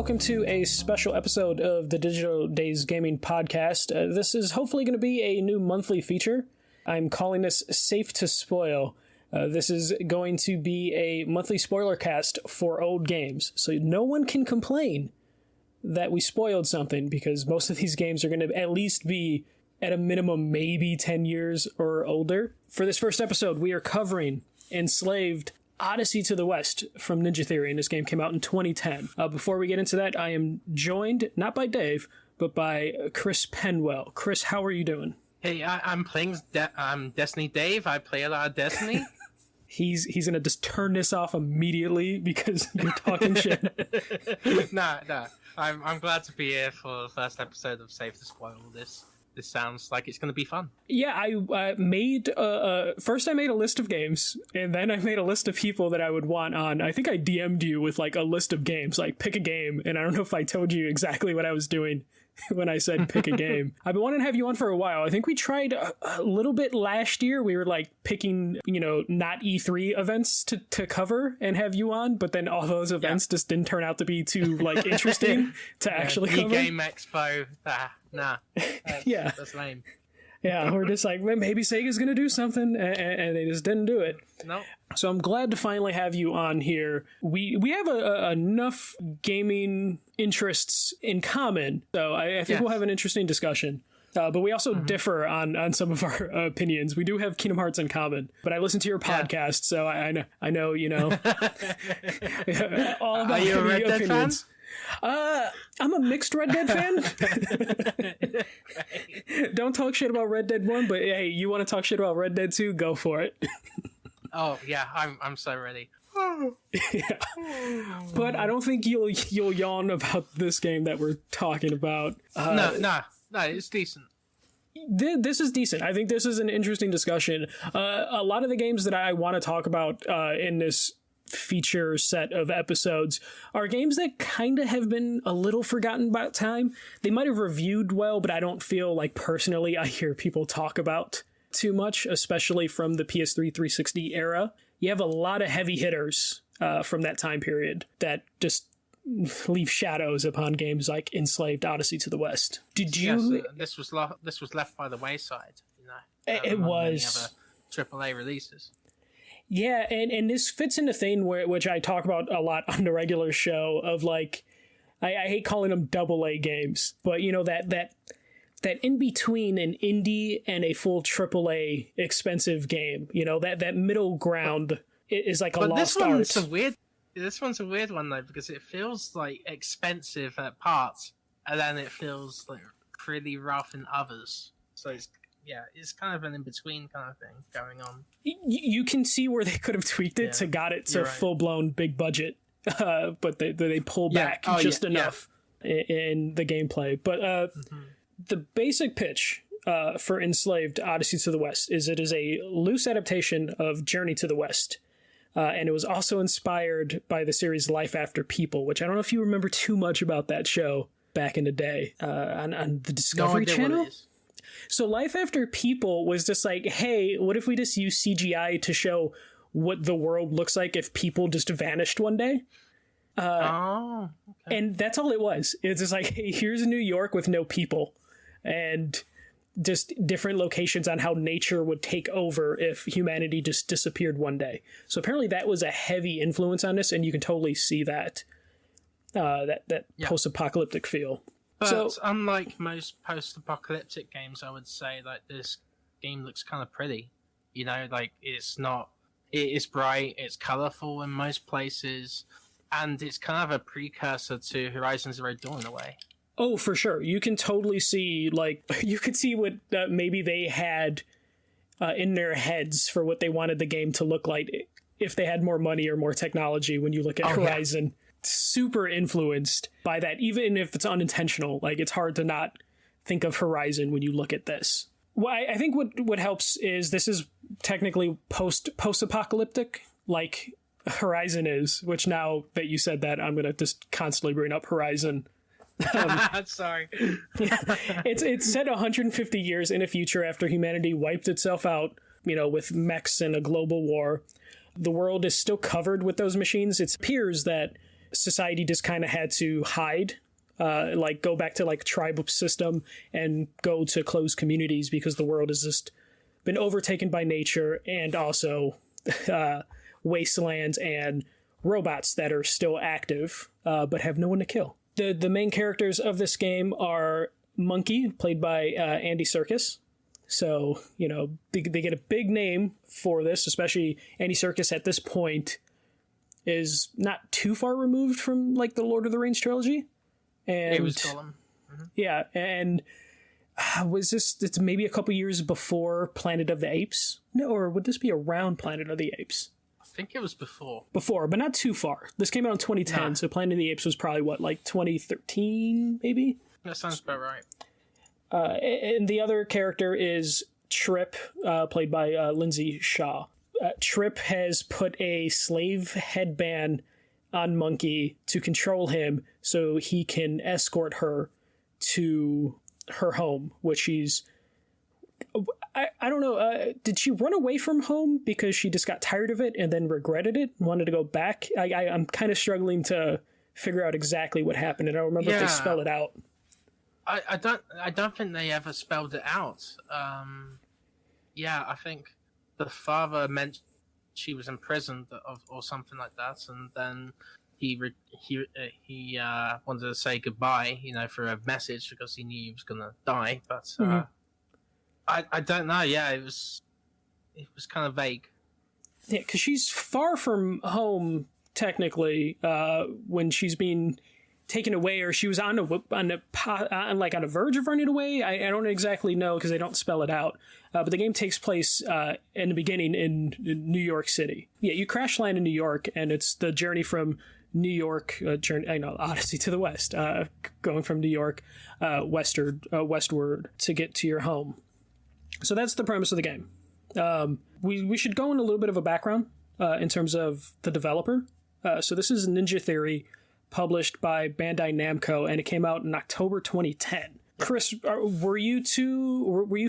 welcome to a special episode of the Digital Days Gaming Podcast. This is hopefully going to be a new monthly feature. I'm calling this Safe to Spoil. This is going to be a monthly spoiler cast for old games, so no one can complain that we spoiled something, because most of these games are going to at least be, at a minimum, maybe 10 years or older. For this first episode, we are covering Enslaved, Odyssey to the West from Ninja Theory, and this game came out in 2010. Before we get into that, I am joined, not by Dave, but by Chris Penwell. Chris, how are you doing? Hey, I'm playing Destiny Dave. I play a lot of Destiny. He's going to just turn this off immediately because you're talking shit. Nah. I'm glad to be here for the first episode of Safe to Spoil this. This sounds like it's going to be fun. Yeah, I made first I made a list of games, and then I made a list of people that I would want on. I think I DM'd you with like a list of games, like pick a game, and I don't know if I told you exactly what I was doing when I said pick a game. I've been wanting to have you on for a while. I think we tried a little bit last year. We were like picking, not E3 events to cover and have you on, but then all those events just didn't turn out to be too like interesting to actually cover. Game Expo. Nah. That's lame. Yeah, we're just like, well, maybe Sega's going to do something, and they just didn't do it. No. So I'm glad to finally have you on here. We have enough gaming interests in common, so I think we'll have an interesting discussion. But we also differ on some of our opinions. We do have Kingdom Hearts in common, but I listen to your podcast, so I know, all about Are you a Red Dead opinions. Fan? I'm a mixed Red Dead fan. Don't talk shit about Red Dead 1, but hey, you want to talk shit about Red Dead 2? Go for it. Oh, yeah, I'm so ready. Yeah. But I don't think you'll yawn about this game that we're talking about. No, it's decent. This is decent. I think this is an interesting discussion. A lot of the games that I want to talk about in this feature set of episodes are games that kind of have been a little forgotten about time. They might have reviewed well, but I don't feel like personally I hear people talk about too much, especially from the PS3 360 era. You have a lot of heavy hitters from that time period that just leave shadows upon games like Enslaved, Odyssey to the West. Did you? Yes, this was left by the wayside. It was other AAA releases. Yeah, and this fits in the thing which I talk about a lot on the regular show of like, I hate calling them AA games, but that in between an indie and a full AAA expensive game, that middle ground is like a lost art. This one's a weird one though, because it feels like expensive at parts, and then it feels like pretty rough in others. So it's kind of an in-between kind of thing going on. You can see where they could have tweaked it to got it to full-blown big budget, but they pull back enough in the gameplay. But the basic pitch for Enslaved Odyssey to the West is it is a loose adaptation of Journey to the West. And it was also inspired by the series Life After People, which I don't know if you remember too much about that show back in the day on the Discovery Channel. So Life After People was just like, hey, what if we just use CGI to show what the world looks like if people just vanished one day? Okay. And that's all it was. It's just like, hey, here's New York with no people. And just different locations on how nature would take over if humanity just disappeared one day. So apparently that was a heavy influence on this, and you can totally see that post-apocalyptic feel. But unlike most post-apocalyptic games, I would say like this game looks kind of pretty. Like it is bright, it's colorful in most places, and it's kind of a precursor to Horizon Zero Dawn in a way. Oh, for sure. You can totally see, you could see what maybe they had in their heads for what they wanted the game to look like if they had more money or more technology when you look at Horizon. Yeah. Super influenced by that, even if it's unintentional. Like, it's hard to not think of Horizon when you look at this. Well, I think what helps is this is technically post-apocalyptic, like Horizon is, which now that you said that, I'm going to just constantly bring up Horizon. Sorry. It's set 150 years in the future after humanity wiped itself out, with mechs and a global war. The world is still covered with those machines. It appears that society just kind of had to hide, like go back to like tribe system and go to closed communities because the world has just been overtaken by nature and also wastelands and robots that are still active but have no one to kill. The main characters of this game are Monkey, played by Andy Serkis. So, you know, they get a big name for this, especially Andy Serkis at this point is not too far removed from like the Lord of the Rings trilogy. And it was Gollum. Mm-hmm. Yeah, and it's maybe a couple years before Planet of the Apes? No, or would this be around Planet of the Apes? I think it was before. Before, but not too far. This came out in 2010, so Planet of the Apes was probably, what, like 2013, maybe? That sounds about right. And the other character is Trip, played by Lindsay Shaw. Trip has put a slave headband on Monkey to control him so he can escort her to her home, which she's... I don't know, did she run away from home because she just got tired of it and then regretted it and wanted to go back? I'm kind of struggling to figure out exactly what happened, and I don't remember if they spell it out. I don't think they ever spelled it out. I think the father meant she was imprisoned or something like that, and then he wanted to say goodbye, you know, for a message because he knew he was gonna die. But I don't know. Yeah, it was kind of vague. Yeah, because she's far from home technically when she's being taken away, or she was on a verge of running away. I don't exactly know because they don't spell it out. But the game takes place in the beginning in New York City. Yeah, you crash land in New York, and it's the journey from New York, Odyssey to the west, going from New York westward to get to your home. So that's the premise of the game. We should go in a little bit of a background in terms of the developer. So this is Ninja Theory, published by Bandai Namco, and it came out in October 2010. Chris, were you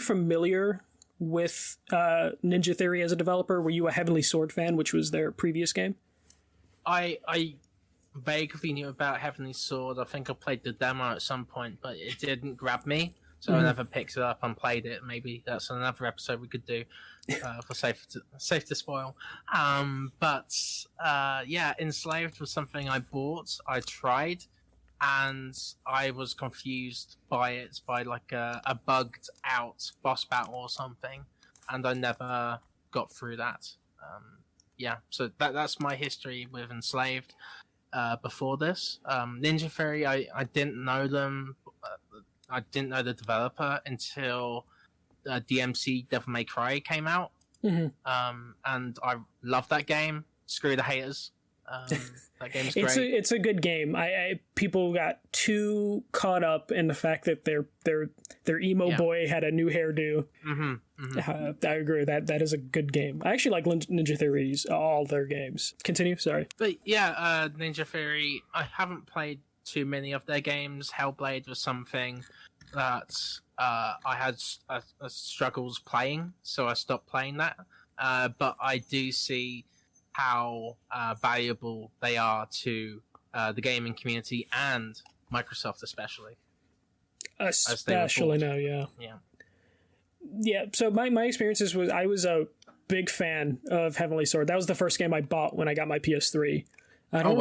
familiar with Ninja Theory as a developer? Were you a Heavenly Sword fan, which was their previous game? I vaguely knew about Heavenly Sword. I think I played the demo at some point, but it didn't grab me. So I never picked it up and played it. Maybe that's another episode we could do for safe to spoil. Enslaved was something I bought, I tried, and I was confused by it, by like a bugged out boss battle or something, and I never got through that. So that's my history with Enslaved. Before this, Ninja Theory, I didn't know them. I didn't know the developer until DMC Devil May Cry came out. And I love that game. Screw the haters. That game's great. It's a good game. People got too caught up in the fact that their emo boy had a new hairdo. I agree. That is a good game. I actually like Ninja Theory's all their games. Continue. Sorry. But Ninja Theory. I haven't played too many of their games. Hellblade was something that I had struggles playing, so I stopped playing that. But I do see how valuable they are to the gaming community and Microsoft especially. Especially now, yeah. So my experiences was I was a big fan of Heavenly Sword. That was the first game I bought when I got my PS3. I don't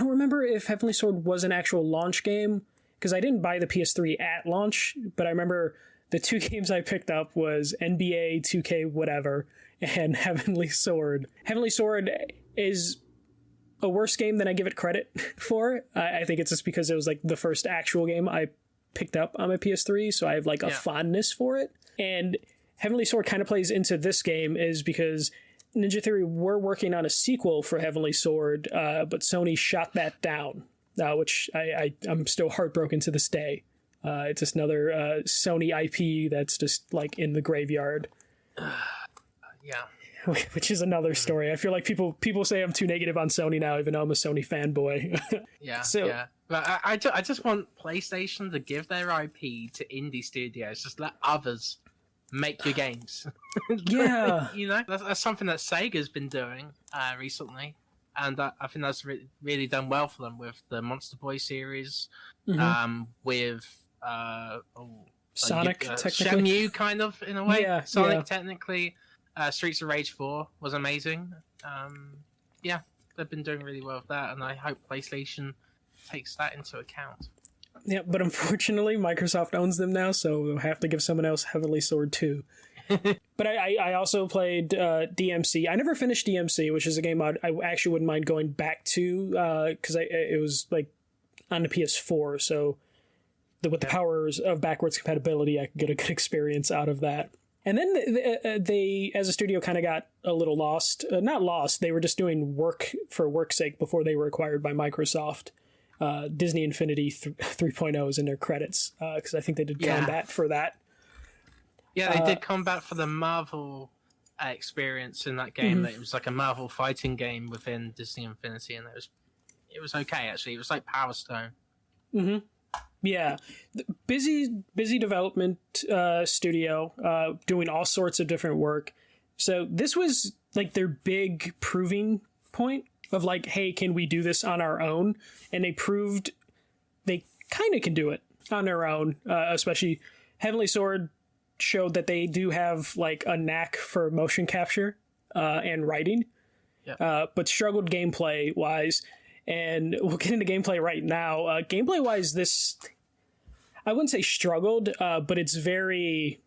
remember if Heavenly Sword was an actual launch game, because I didn't buy the PS3 at launch, but I remember the two games I picked up was NBA 2K whatever and Heavenly Sword. Heavenly Sword is a worse game than I give it credit for. I think it's just because it was like the first actual game I picked up on my PS3, so I have like a fondness for it. And Heavenly Sword kind of plays into this game is because Ninja Theory were working on a sequel for Heavenly Sword, but Sony shot that down, which I'm still heartbroken to this day. It's just another Sony IP that's just like in the graveyard. Which is another story. I feel like people say I'm too negative on Sony now, even though I'm a Sony fanboy. But I just want PlayStation to give their IP to indie studios. Just let others make your games. Yeah. You know, that's something that Sega's been doing recently. and I think that's really done well for them with the Monster Boy series, with Sonic, technically. Shenmue, kind of, in a way. Yeah, Sonic, technically. Streets of Rage 4 was amazing. Yeah, they've been doing really well with that, and I hope PlayStation takes that into account. Yeah, but unfortunately, Microsoft owns them now, so we'll have to give someone else Heavenly Sword 2. But I also played DMC. I never finished DMC, which is a game I actually wouldn't mind going back to, because it was like on the PS4, so with the powers of backwards compatibility, I could get a good experience out of that. And then they, as a studio, kind of got a little lost. Not lost, they were just doing work for work's sake before they were acquired by Microsoft. Disney Infinity 3.0 is in their credits, because I think they did combat for that. Yeah, they did combat for the Marvel experience in that game. It was like a Marvel fighting game within Disney Infinity, and it was okay, actually. It was like Power Stone. Yeah, busy development studio, doing all sorts of different work. So this was like their big proving point of like, hey, can we do this on our own? And they proved they kind of can do it on their own. Especially Heavenly Sword showed that they do have like a knack for motion capture and writing, but struggled gameplay wise. And we'll get into gameplay right now. Gameplay wise, this, I wouldn't say struggled, but it's very,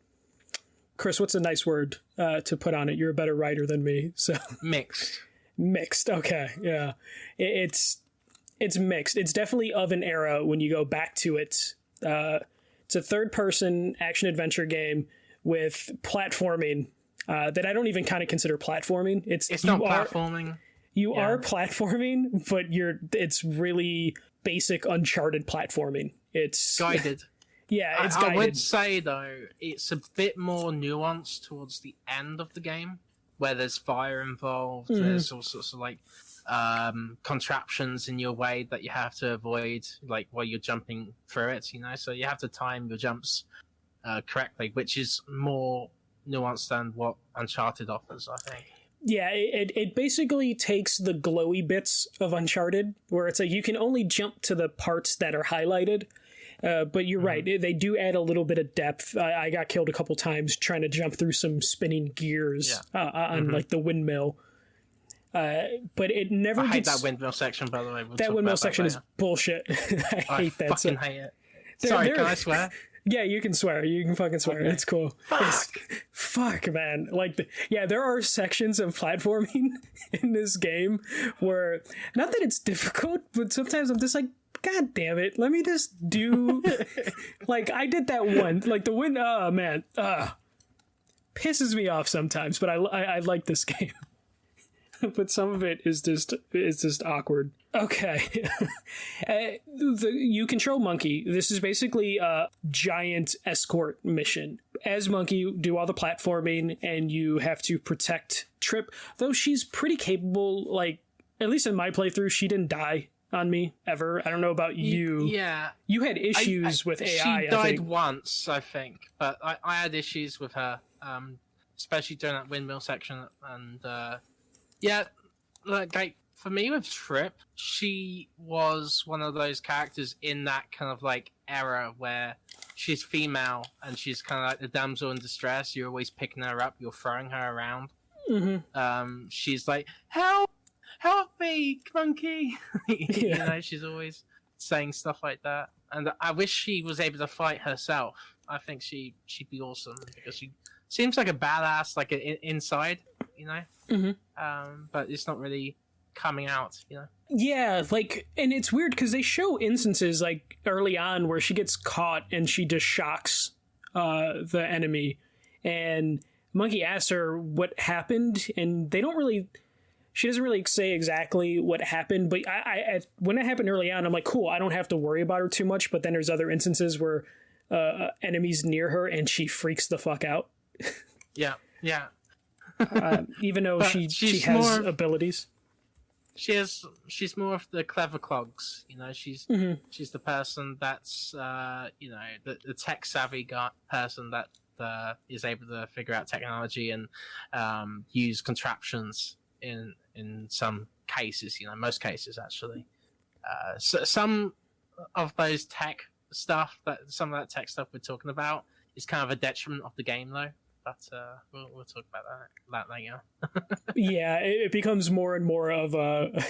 Chris, what's a nice word to put on it? You're a better writer than me. So Mixed. Okay. Yeah. It's mixed. It's definitely of an era when you go back to it. It's a third-person action-adventure game with platforming that I don't even kind of consider platforming. It's not platforming. You are platforming, but it's really basic Uncharted platforming. It's guided. Yeah, it's guided. I would say, though, it's a bit more nuanced towards the end of the game, where there's fire involved. There's all sorts of like contraptions in your way that you have to avoid, like while you're jumping through it, you know, so you have to time your jumps correctly, which is more nuanced than what Uncharted offers, I think. Yeah, it basically takes the glowy bits of Uncharted, where it's like you can only jump to the parts that are highlighted, but you're right, they do add a little bit of depth. I got killed a couple times trying to jump through some spinning gears on like the windmill. But it never I hate that windmill section, by the way. That windmill section is bullshit. I hate that. I fucking hate it. Sorry, can I swear? Yeah, you can swear. You can fucking swear. Okay. It's cool. Fuck, man. Like, there are sections of platforming in this game where, not that it's difficult, but sometimes I'm just like, God damn it, let me just do... like, I did that one. Like, the wind... Oh, man. Pisses me off sometimes, but I like this game. But some of it is just awkward. Okay. You control Monkey. This is basically a giant escort mission. As Monkey, you do all the platforming, and you have to protect Trip. Though she's pretty capable, like, at least in my playthrough, she didn't die on me, ever. I don't know about you. Yeah. You had issues with AI, She died once, I think. But I had issues with her, especially during that windmill section, and... yeah, like for me with Trip, she was one of those characters in that kind of like era where she's female and she's kind of like the damsel in distress. You're always picking her up, you're throwing her around. She's like, help me, Monkey. You know, she's always saying stuff like that. And I wish she was able to fight herself. I think she'd be awesome because she seems like a badass, like inside, you know. But it's not really coming out, you know. Yeah, like, and it's weird because they show instances like early on where she gets caught and she just shocks the enemy, and Monkey asks her what happened, and she doesn't really say exactly what happened, but I when it happened early on, I'm like, cool, I don't have to worry about her too much. But then there's other instances where enemies near her and she freaks the fuck out. Yeah. Even though she has abilities. She's more of the clever clogs, you know. She's the person that's you know, the tech savvy person that is able to figure out technology and use contraptions in some cases, most cases actually. So some of those tech stuff, some of that tech stuff we're talking about, is kind of a detriment of the game, though. But we'll talk about that later. Yeah, it becomes more and more of a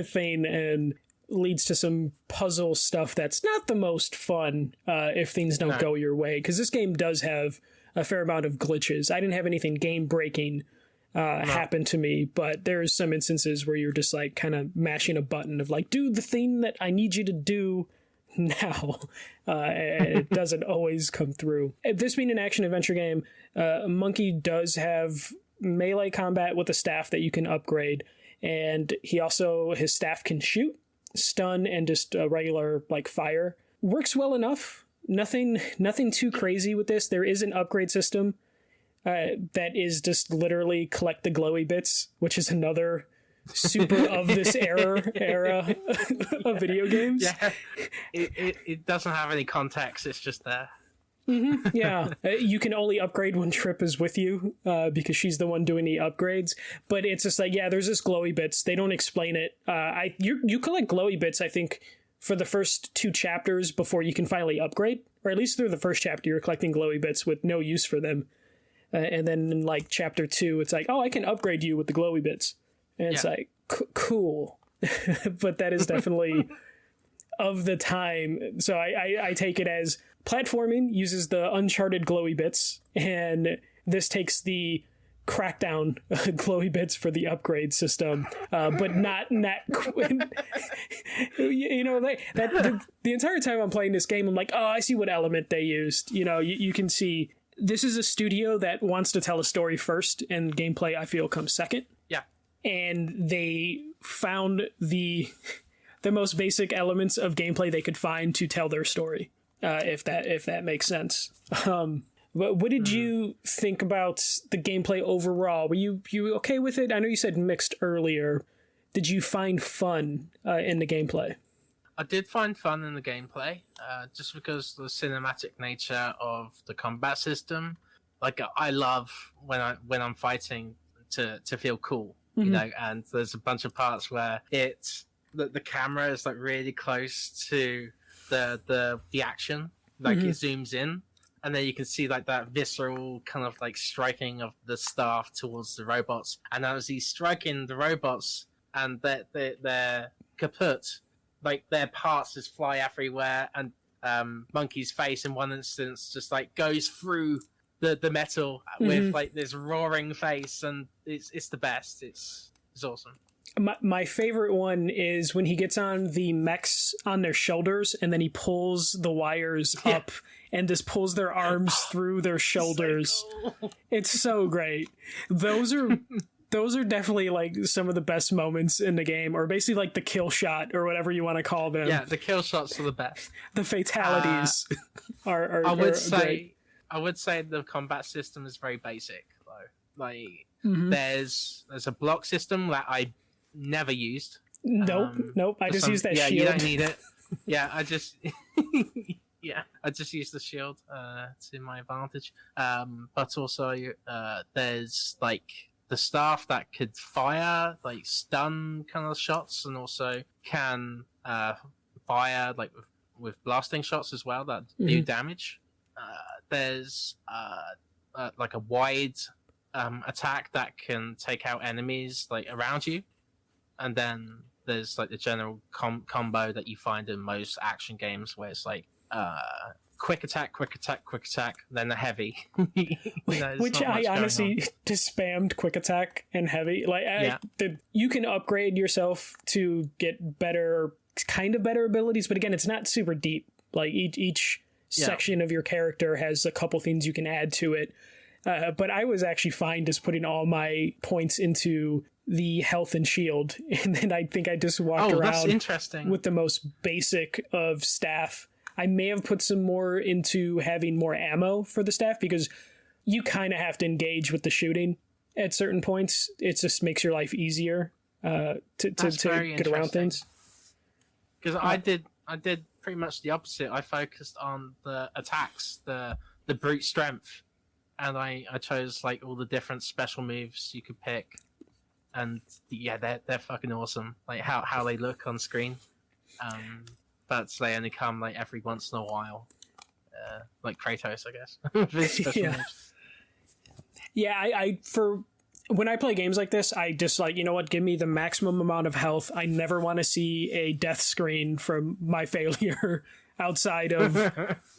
thing, and leads to some puzzle stuff that's not the most fun if things don't go your way. Because this game does have a fair amount of glitches. I didn't have anything game-breaking happen to me, but there's some instances where you're just like kind of mashing a button of like, do the thing that I need you to do now. It doesn't always come through. This being an action-adventure game, Monkey does have melee combat with a staff that you can upgrade, and his staff can shoot, stun, and just regular like fire. Works well enough. Nothing too crazy with this. There is an upgrade system that is just literally collect the glowy bits, which is another super of this era of video games. Yeah, it doesn't have any context. It's just there. Mm-hmm. Yeah, you can only upgrade when Trip is with you because she's the one doing the upgrades. But it's just like, yeah, there's this glowy bits. They don't explain it. You collect glowy bits, I think, for the first 2 chapters before you can finally upgrade, or at least through the first chapter, you're collecting glowy bits with no use for them. And then in like chapter 2, it's like, oh, I can upgrade you with the glowy bits, and it's like, cool. But that is definitely of the time. So I take it as platforming uses the Uncharted glowy bits, and this takes the Crackdown glowy bits for the upgrade system, but not the entire time I'm playing this game, I'm like, oh, I see what element they used. You can see this is a studio that wants to tell a story first, and gameplay, I feel, comes second. Yeah, and they found the most basic elements of gameplay they could find to tell their story. If that makes sense. But what did you think about the gameplay overall? Were you okay with it? I know you said mixed earlier. Did you find fun in the gameplay? I did find fun in the gameplay, just because the cinematic nature of the combat system. Like, I love when I'm fighting to feel cool, and there's a bunch of parts where the camera is like really close to the action, like it zooms in, and then you can see like that visceral kind of like striking of the staff towards the robots, and as he's striking the robots and their kaput, like their parts just fly everywhere, and Monkey's face in one instance just like goes through the metal with like this roaring face, and it's the best. It's awesome. My favorite one is when he gets on the mechs on their shoulders, and then he pulls the wires up and just pulls their arms through their shoulders. So cool. It's so great. Those are definitely like some of the best moments in the game, or basically like the kill shot or whatever you want to call them. Yeah, the kill shots are the best. The fatalities are I would great. say the combat system is very basic though. Like there's a block system that I never used. Nope. I just use that shield. Yeah, you don't need it. I just use the shield to my advantage. But also there's like the staff that could fire like stun kind of shots, and also can fire like with blasting shots as well that do damage. There's like a wide attack that can take out enemies like around you. And then there's like the general combo that you find in most action games, where it's like quick attack, then a heavy. Which I honestly just spammed quick attack and heavy. Like you can upgrade yourself to get better abilities, but again, it's not super deep. Like each section of your character has a couple things you can add to it. But I was actually fine just putting all my points into the health and shield, and then I think I just walked around with the most basic of staff. I may have put some more into having more ammo for the staff, because you kind of have to engage with the shooting at certain points. It just makes your life easier to get around things. Because I did pretty much the opposite. I focused on the attacks, the brute strength, and I chose like all the different special moves you could pick. and yeah, they're fucking awesome. Like how they look on screen. But they only come like every once in a while, like Kratos, I guess. With special Yeah. moves. Yeah, I for when I play games like this, I just like, you know what, give me the maximum amount of health. I never want to see a death screen from my failure outside of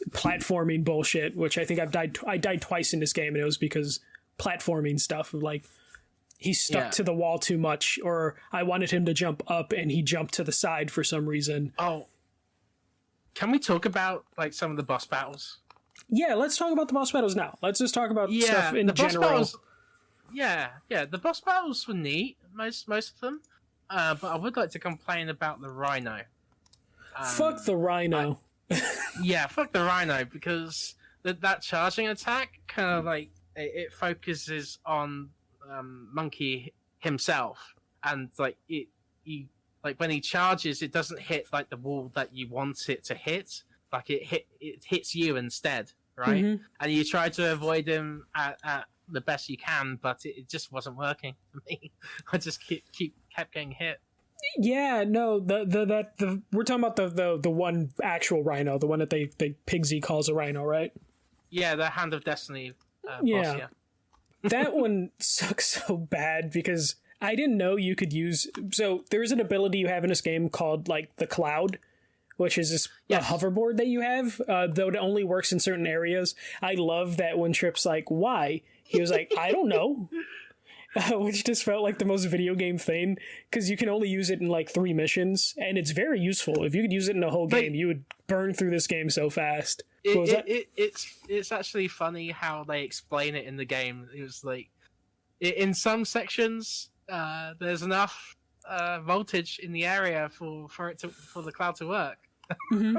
platforming bullshit, which I think I died twice in this game, and it was because platforming stuff, like he stuck to the wall too much, or I wanted him to jump up and he jumped to the side for some reason. Oh, can we talk about like some of the boss battles? Yeah, let's talk about the boss battles now. Let's just talk about stuff in the boss general. battles, the boss battles were neat, most of them. But I would like to complain about the Rhino. Fuck the Rhino. Fuck the Rhino, because that charging attack kind of like it focuses on Monkey himself, and like like when he charges, it doesn't hit like the wall that you want it to hit. Like it hits you instead, right? Mm-hmm. And you try to avoid him at the best you can, but it just wasn't working for me. I just kept getting hit. Yeah, no, the we're talking about the one actual Rhino, the one that they Pigsy calls a Rhino, right? Yeah, the Hand of Destiny boss. Yeah, that one sucks so bad because I didn't know you could use. So there's an ability you have in this game called like the Cloud, which is this a hoverboard that you have, though it only works in certain areas. I love that when Trip's like, why? He was like, I don't know. Which just felt like the most video game thing, because you can only use it in like 3 missions, and it's very useful. If you could use it in a whole game, you would burn through this game so fast. It's actually funny how they explain it in the game. It was like, in some sections, there's enough voltage in the area for the Cloud to work. Mm-hmm.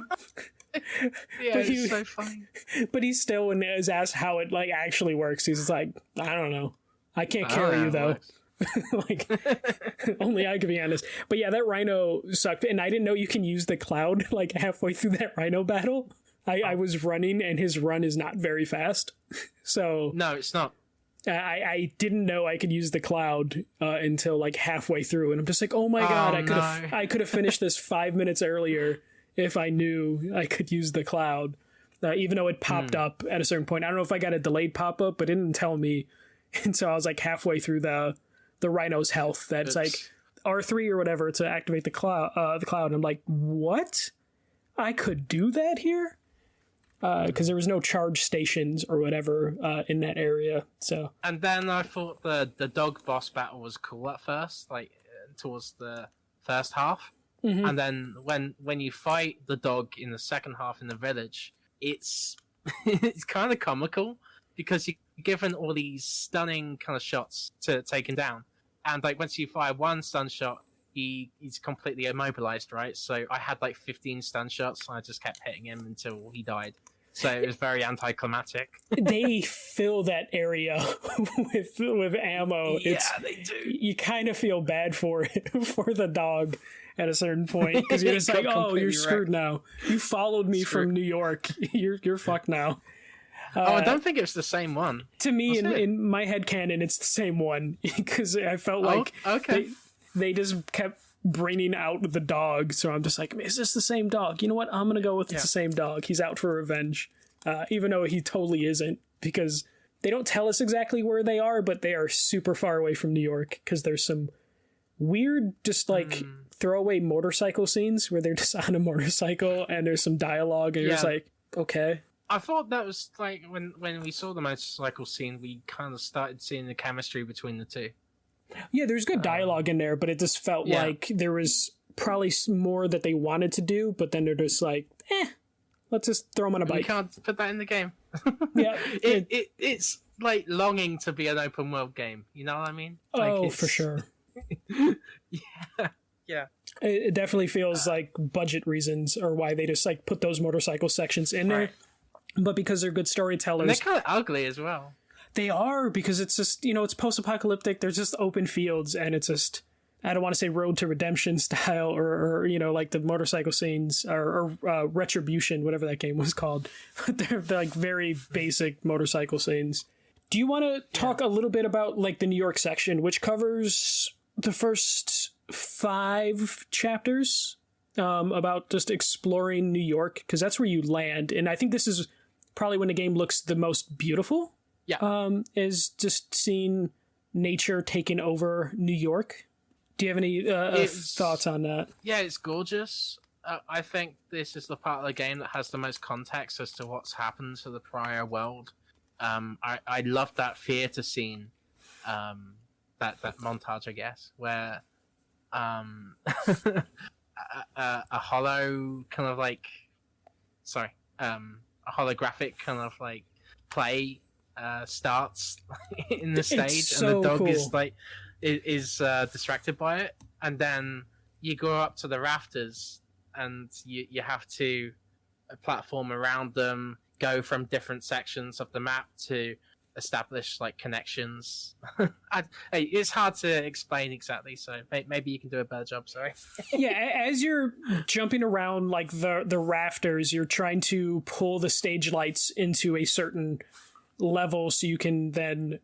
It's so funny. But he's still, when is asked how it like actually works, he's just like, I don't know. I can't carry you though. Like, only I could be honest. But yeah, that Rhino sucked, and I didn't know you can use the Cloud like halfway through that Rhino battle. I was running, and his run is not very fast. So no, it's not. I didn't know I could use the Cloud until like halfway through, and I'm just like, oh my god, I could have finished this 5 minutes earlier if I knew I could use the Cloud. Even though it popped up at a certain point. I don't know if I got a delayed pop up, but it didn't tell me. And so I was like halfway through the Rhino's health. That's like R3 or whatever to activate the cloud. And I'm like, what? I could do that here? Because there was no charge stations or whatever in that area. So. And then I thought the dog boss battle was cool at first, like towards the first half. Mm-hmm. And then when you fight the dog in the second half in the village, it's it's kind of comical because you're given all these stunning kind of shots to take him down. And like once you fire one stun shot, he's completely immobilized, right? So I had like 15 stun shots, and I just kept hitting him until he died. So it was very anticlimactic. They fill that area with ammo. Yeah, they do. You kind of feel bad for the dog at a certain point, because you're just like, oh, you're screwed now. You followed me from New York. You're fucked now. I don't think it's the same one. To me, in my headcanon, it's the same one, because I felt like they just kept bringing out the dog. So I'm just like, is this the same dog? You know what? I'm going to go with it's the same dog. He's out for revenge. Even though he totally isn't, because they don't tell us exactly where they are, but they are super far away from New York, because there's some weird, just like throwaway motorcycle scenes where they're just on a motorcycle and there's some dialogue and you're just like, okay. I thought that was like when we saw the motorcycle scene, we kind of started seeing the chemistry between the two. Yeah, there's good dialogue in there, but it just felt like there was probably more that they wanted to do, but then they're just like, let's just throw them on a bike. You can't put that in the game. Yeah. It's like longing to be an open world game. You know what I mean? Like for sure. Yeah. It definitely feels like budget reasons or why they just like put those motorcycle sections in there. But because they're good storytellers. And they're kind of ugly as well. They are, because it's just, it's post-apocalyptic. There's just open fields, and it's just, I don't want to say Road to Redemption style or like the motorcycle scenes or Retribution, whatever that game was called. they're like very basic motorcycle scenes. Do you want to talk a little bit about like the New York section, which covers the first 5 chapters about just exploring New York, because that's where you land. And I think this is probably when the game looks the most beautiful. Yeah. Is just seeing nature taking over New York. Do you have any thoughts on that? Yeah, it's gorgeous. I think this is the part of the game that has the most context as to what's happened to the prior world. I love that theater scene, that montage, I guess, where a hollow kind of like, a holographic kind of like play starts in the stage, so and the dog cool. is distracted by it, and then you go up to the rafters, and you have to platform around them, go from different sections of the map to establish like connections. It's hard to explain exactly, so maybe you can do a better job. Sorry. Yeah, as you're jumping around like the rafters, you're trying to pull the stage lights into a certain level so you can then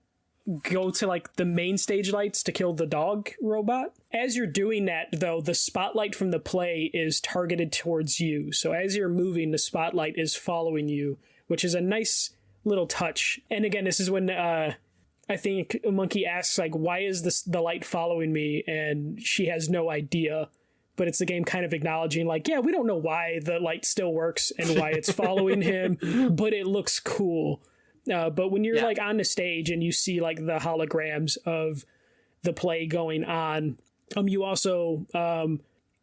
go to like the main stage lights to kill the dog robot. As you're doing that, though, the spotlight from the play is targeted towards you. So as you're moving, the spotlight is following you, which is a nice little touch. And again, this is when I think Monkey asks, like, why is the light following me? And she has no idea. But it's the game kind of acknowledging, like, yeah, we don't know why the light still works and why it's following him, but it looks cool. But when you're like on the stage and you see like the holograms of the play going on, you also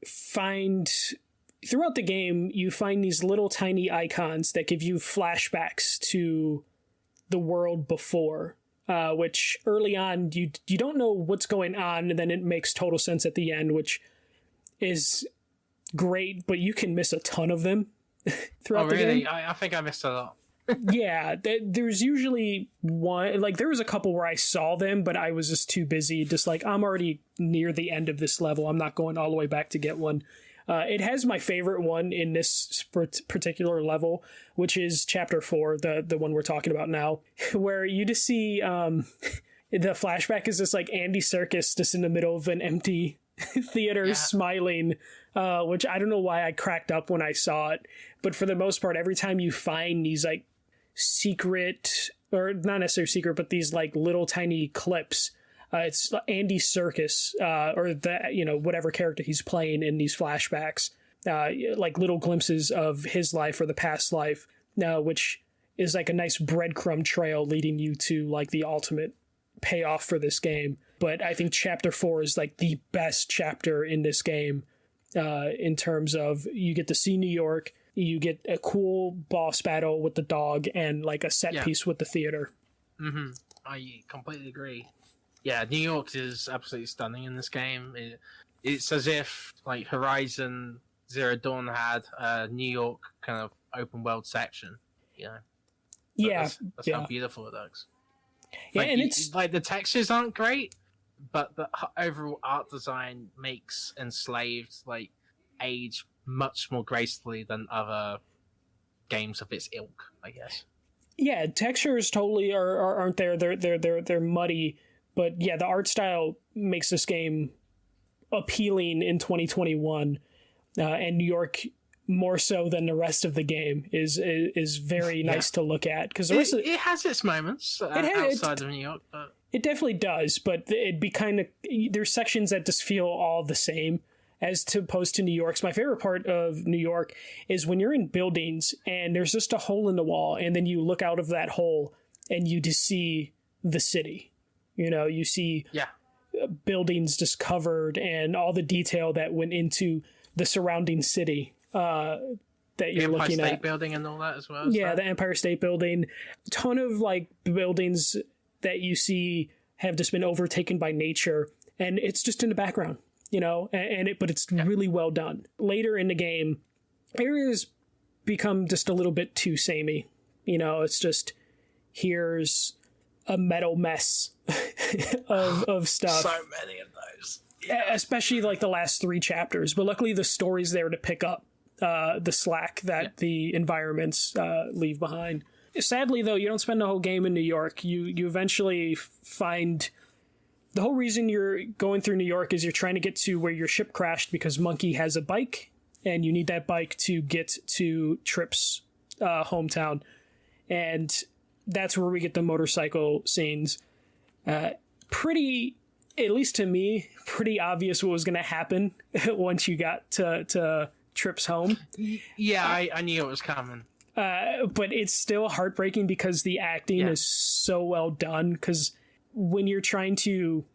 find throughout the game, you find these little tiny icons that give you flashbacks to the world before, which early on you don't know what's going on, and then it makes total sense at the end, which is great, but you can miss a ton of them throughout the game. I think I missed a lot. Yeah, there's usually one, like there was a couple where I saw them, but I was just too busy. Just like, I'm already near the end of this level. I'm not going all the way back to get one. It has my favorite one in this particular level, which is chapter 4, the one we're talking about now, where you just see the flashback is just like Andy Serkis just in the middle of an empty theater smiling, which I don't know why I cracked up when I saw it. But for the most part, every time you find these like secret, or not necessarily secret, but these like little tiny clips, it's Andy Serkis, or the, whatever character he's playing in these flashbacks, like little glimpses of his life or the past life, which is like a nice breadcrumb trail leading you to like the ultimate payoff for this game. But I think chapter 4 is like the best chapter in this game, in terms of you get to see New York, you get a cool boss battle with the dog, and like a set piece with the theater. Mm-hmm. I completely agree. Yeah, New York is absolutely stunning in this game. It's as if like Horizon Zero Dawn had a New York kind of open world section, That's how beautiful it looks. Yeah, like, and it's like the textures aren't great, but the overall art design makes Enslaved like age much more gracefully than other games of its ilk, I guess. Yeah, textures totally aren't there. They're muddy, but yeah, the art style makes this game appealing in 2021, and New York more so than the rest of the game is very nice to look at, because it has its moments outside of New York, but it definitely does. But it'd be kind of, there's sections that just feel all the same as opposed to New York's. My favorite part of New York is when you're in buildings and there's just a hole in the wall, and then you look out of that hole and you just see the city. You see buildings just covered and all the detail that went into the surrounding city that you're looking at. The Empire State Building and all that as well. Yeah, the Empire State Building. A ton of like buildings that you see have just been overtaken by nature, and it's just in the background. But it's really well done. Later in the game, areas become just a little bit too samey. It's just, here's a metal mess of stuff. So many of those. Yeah. Especially like the last 3 chapters. But luckily the story's there to pick up the slack that the environments leave behind. Sadly, though, you don't spend the whole game in New York. You eventually find the whole reason you're going through New York is you're trying to get to where your ship crashed because Monkey has a bike, and you need that bike to get to Trip's hometown. And that's where we get the motorcycle scenes. Pretty, at least to me, pretty obvious what was going to happen once you got to Trip's home. Yeah, I knew it was coming. But it's still heartbreaking because the acting is so well done. Because when you're trying to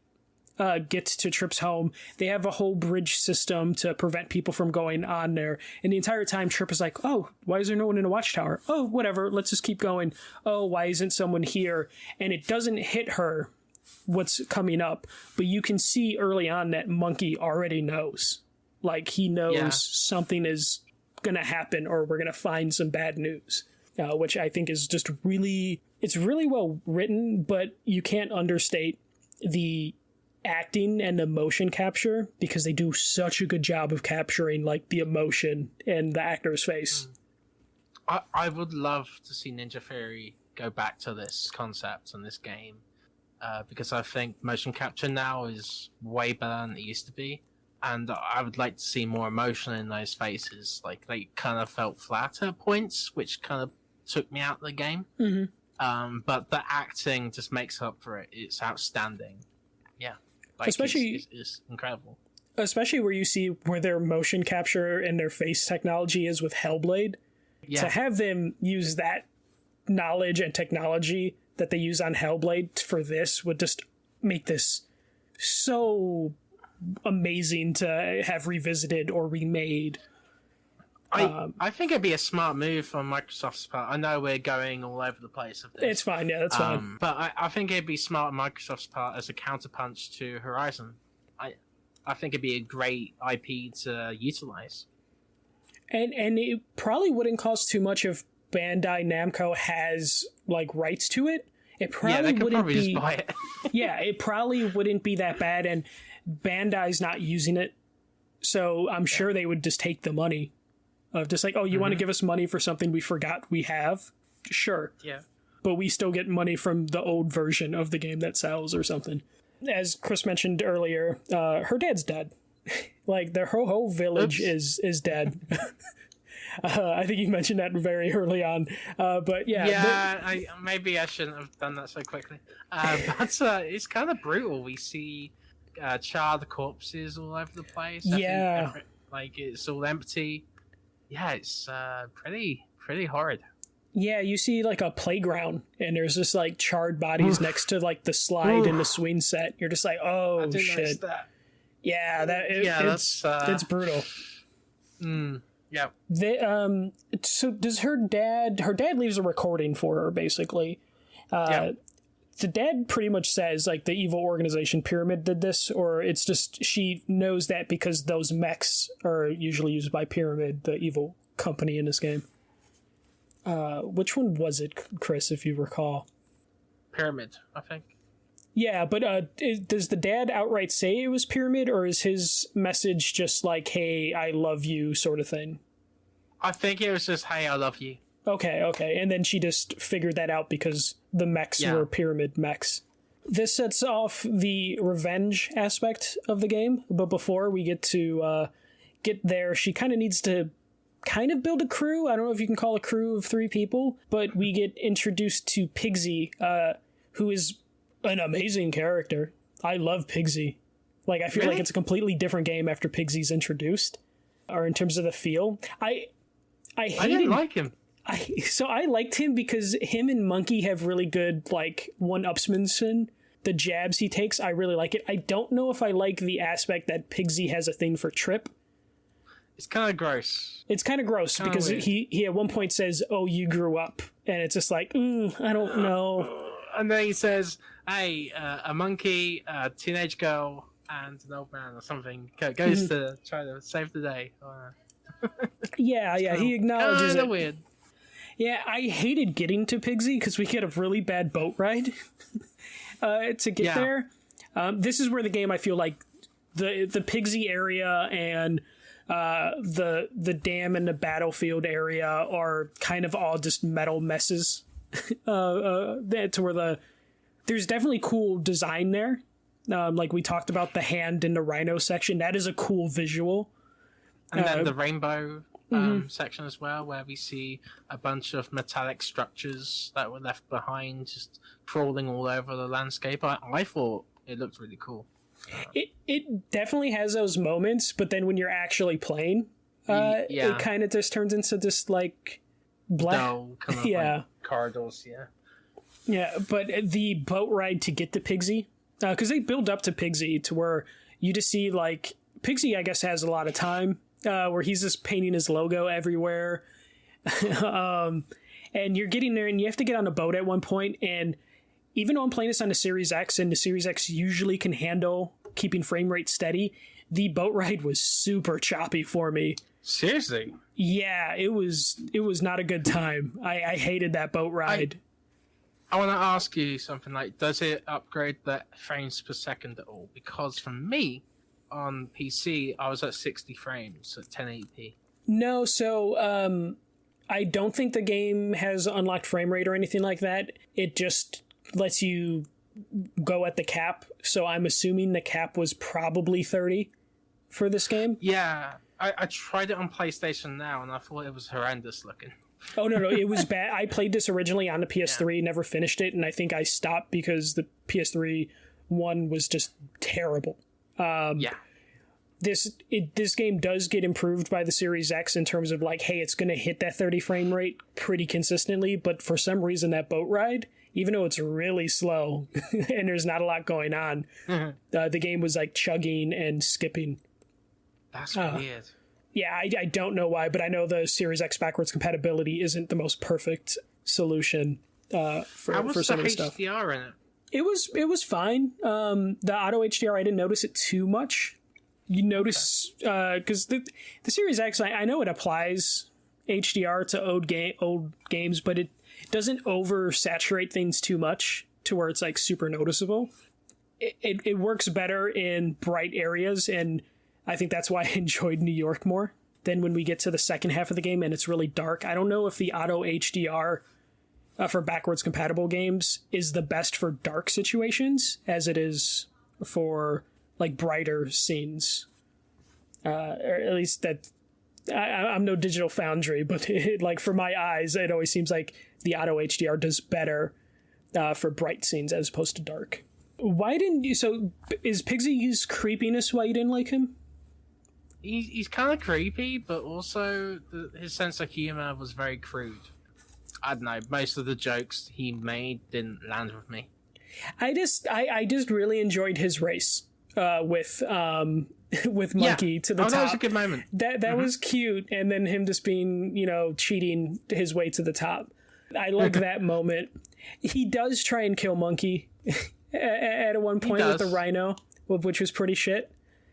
get to Trip's home, they have a whole bridge system to prevent people from going on there. And the entire time, Trip is like, oh, why is there no one in the watchtower? Oh, whatever, let's just keep going. Oh, why isn't someone here? And it doesn't hit her what's coming up, but you can see early on that Monkey already knows. Like, he knows something is gonna happen, or we're gonna find some bad news, which I think is just really, it's really well written, but you can't understate the acting and the motion capture, because they do such a good job of capturing like the emotion in the actor's face. I would love to see Ninja Theory go back to this concept in this game, because I think motion capture now is way better than it used to be. And I would like to see more emotion in those faces. Like, they kind of felt flat at points, which kind of took me out of the game. Mm-hmm. But the acting just makes up for it. It's outstanding. Yeah. Like, especially, it's incredible. Especially where you see where their motion capture and their face technology is with Hellblade. Yeah. To have them use that knowledge and technology that they use on Hellblade for this would just make this so amazing to have revisited or remade. I think it'd be a smart move on Microsoft's part. I know we're going all over the place with this. It's fine, yeah, that's fine. But I think it'd be smart on Microsoft's part as a counterpunch to Horizon. I think it'd be a great IP to utilize. And it probably wouldn't cost too much if Bandai Namco has like rights to it. It probably wouldn't be. Just buy it. Yeah, it probably wouldn't be that bad, and Bandai's not using it, so I'm sure they would just take the money of just like, oh, you want to give us money for something we forgot we have? Sure. Yeah. But we still get money from the old version of the game that sells or something. As Chris mentioned earlier, her dad's dead. Like, their whole village is dead. I think you mentioned that very early on. But yeah. Yeah, maybe I shouldn't have done that so quickly. But it's kind of brutal. We see charred corpses all over the place. Yeah. Like, it's all empty. Yeah, it's pretty horrid. Yeah, you see like a playground, and there's just like charred bodies next to like the slide and the swing set. You're just like, oh, I didn't shit. That. Yeah, it's brutal. Yeah. So does her dad leaves a recording for her, basically. The dad pretty much says like the evil organization Pyramid did this, or it's just she knows that because those mechs are usually used by Pyramid, the evil company in this game. Which one was it, Chris, if you recall? Pyramid, I think. Yeah, but does the dad outright say it was Pyramid, or is his message just like, hey, I love you sort of thing? I think it was just, hey, I love you. Okay. And then she just figured that out because the mechs were Pyramid mechs. This sets off the revenge aspect of the game, but before we get to get there, she kind of needs to build a crew. I don't know if you can call a crew of 3 people, but we get introduced to Pigsy, who is an amazing character. I love Pigsy. Like, I feel like it's a completely different game after Pigsy's introduced, or in terms of the feel. I didn't like him. I liked him because him and Monkey have really good, like, one-upsmanship. The jabs he takes, I really like it. I don't know if I like the aspect that Pigsy has a thing for Trip. It's kind of gross. It's kind of gross because he at one point says, oh, you grew up. And it's just like, I don't know. And then he says, hey, a monkey, a teenage girl, and an old man or something goes to try to save the day. Yeah, he acknowledges it. Weird. Yeah, I hated getting to Pigsy because we get a really bad boat ride to get there. This is where the game, I feel like, the Pigsy area and the dam and the battlefield area are kind of all just metal messes. To where there's definitely cool design there, Like we talked about the hand in the rhino section. That is a cool visual. And then the rainbow section as well, where we see a bunch of metallic structures that were left behind, just crawling all over the landscape. I thought it looked really cool. It definitely has those moments, but then when you're actually playing, it kind of just turns into this like dull kind of like corridors. Yeah, but the boat ride to get to Pigsy, because they build up to Pigsy to where you just see like Pigsy, I guess, has a lot of time where he's just painting his logo everywhere, and you're getting there, and you have to get on a boat at one point, and even though I'm playing this on the Series X, and the Series X usually can handle keeping frame rate steady, the boat ride was super choppy for me. Seriously? Yeah, it was not a good time. I hated that boat ride. I want to ask you something, like, does it upgrade the frames per second at all? Because for me, on PC, I was at 60 frames at 1080p. No, so I don't think the game has unlocked frame rate or anything like that. It just lets you go at the cap, so I'm assuming the cap was probably 30 for this game. Yeah, I tried it on PlayStation Now, and I thought it was horrendous looking. Oh, no, it was bad. I played this originally on the PS3, never finished it, and I think I stopped because the PS3 one was just terrible. This game does get improved by the Series X in terms of like, hey, it's going to hit that 30 frame rate pretty consistently, but for some reason that boat ride, even though it's really slow and there's not a lot going on, the game was like chugging and skipping. That's weird. Yeah, I don't know why, but I know the Series X backwards compatibility isn't the most perfect solution for some of the stuff. HDR in it? It was fine. The auto HDR, I didn't notice it too much. You notice because the Series X, I know it applies HDR to old games, but it doesn't oversaturate things too much to where it's like super noticeable. It works better in bright areas, and I think that's why I enjoyed New York more than when we get to the second half of the game and it's really dark. I don't know if the auto HDR for backwards compatible games is the best for dark situations as it is for like brighter scenes. Or at least that I'm no digital foundry, but like for my eyes, it always seems like the auto HDR does better for bright scenes as opposed to dark. Why didn't you? So is Pigsy's creepiness why you didn't like him? He's kind of creepy, but also his sense of humor was very crude. I don't know. Most of the jokes he made didn't land with me. I just really enjoyed his race with Monkey to the top. That was a good moment. That was cute, and then him just being cheating his way to the top. I like that moment. He does try and kill Monkey at one point with the rhino, which was pretty shit.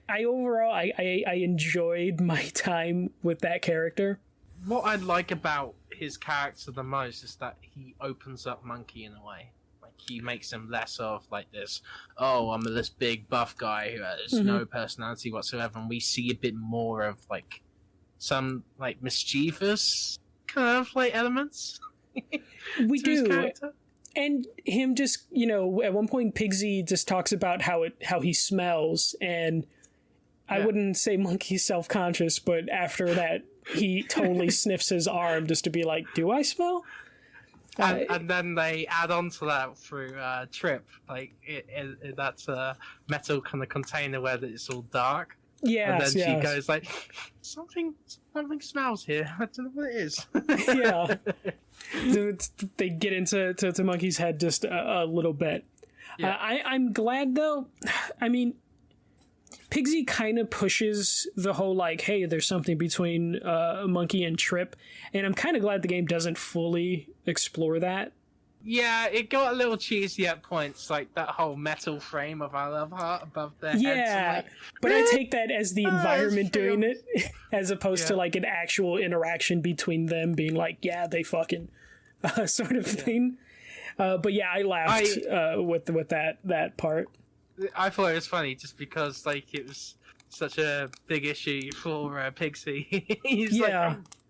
I enjoyed my time with that character. What I like about his character the most is that he opens up Monkey in a way. Like, he makes him less of like this, I'm this big buff guy who has no personality whatsoever, and we see a bit more of like some like mischievous kind of like elements. We do. And him just, at one point Pigsy just talks about how he smells, and I wouldn't say Monkey's self-conscious, but after that he totally sniffs his arm just to be like, do I smell? And then they add on to that through Trip, like that's a metal kind of container where it's all dark. Yeah, and then she goes like, something smells here. I don't know what it is. Yeah, they get into Monkey's head just a little bit. Yeah. I'm glad though. I mean, Pigsy kind of pushes the whole like, hey, there's something between Monkey and Trip, and I'm kind of glad the game doesn't fully explore that. Yeah, it got a little cheesy at points, like that whole metal frame of I Love Heart above their heads. Yeah, like, but I take that as the environment doing it, as opposed to like an actual interaction between them being like, yeah, they fucking sort of thing. But yeah, I laughed with that part. I thought it was funny just because like it was such a big issue for Pigsy. He's like,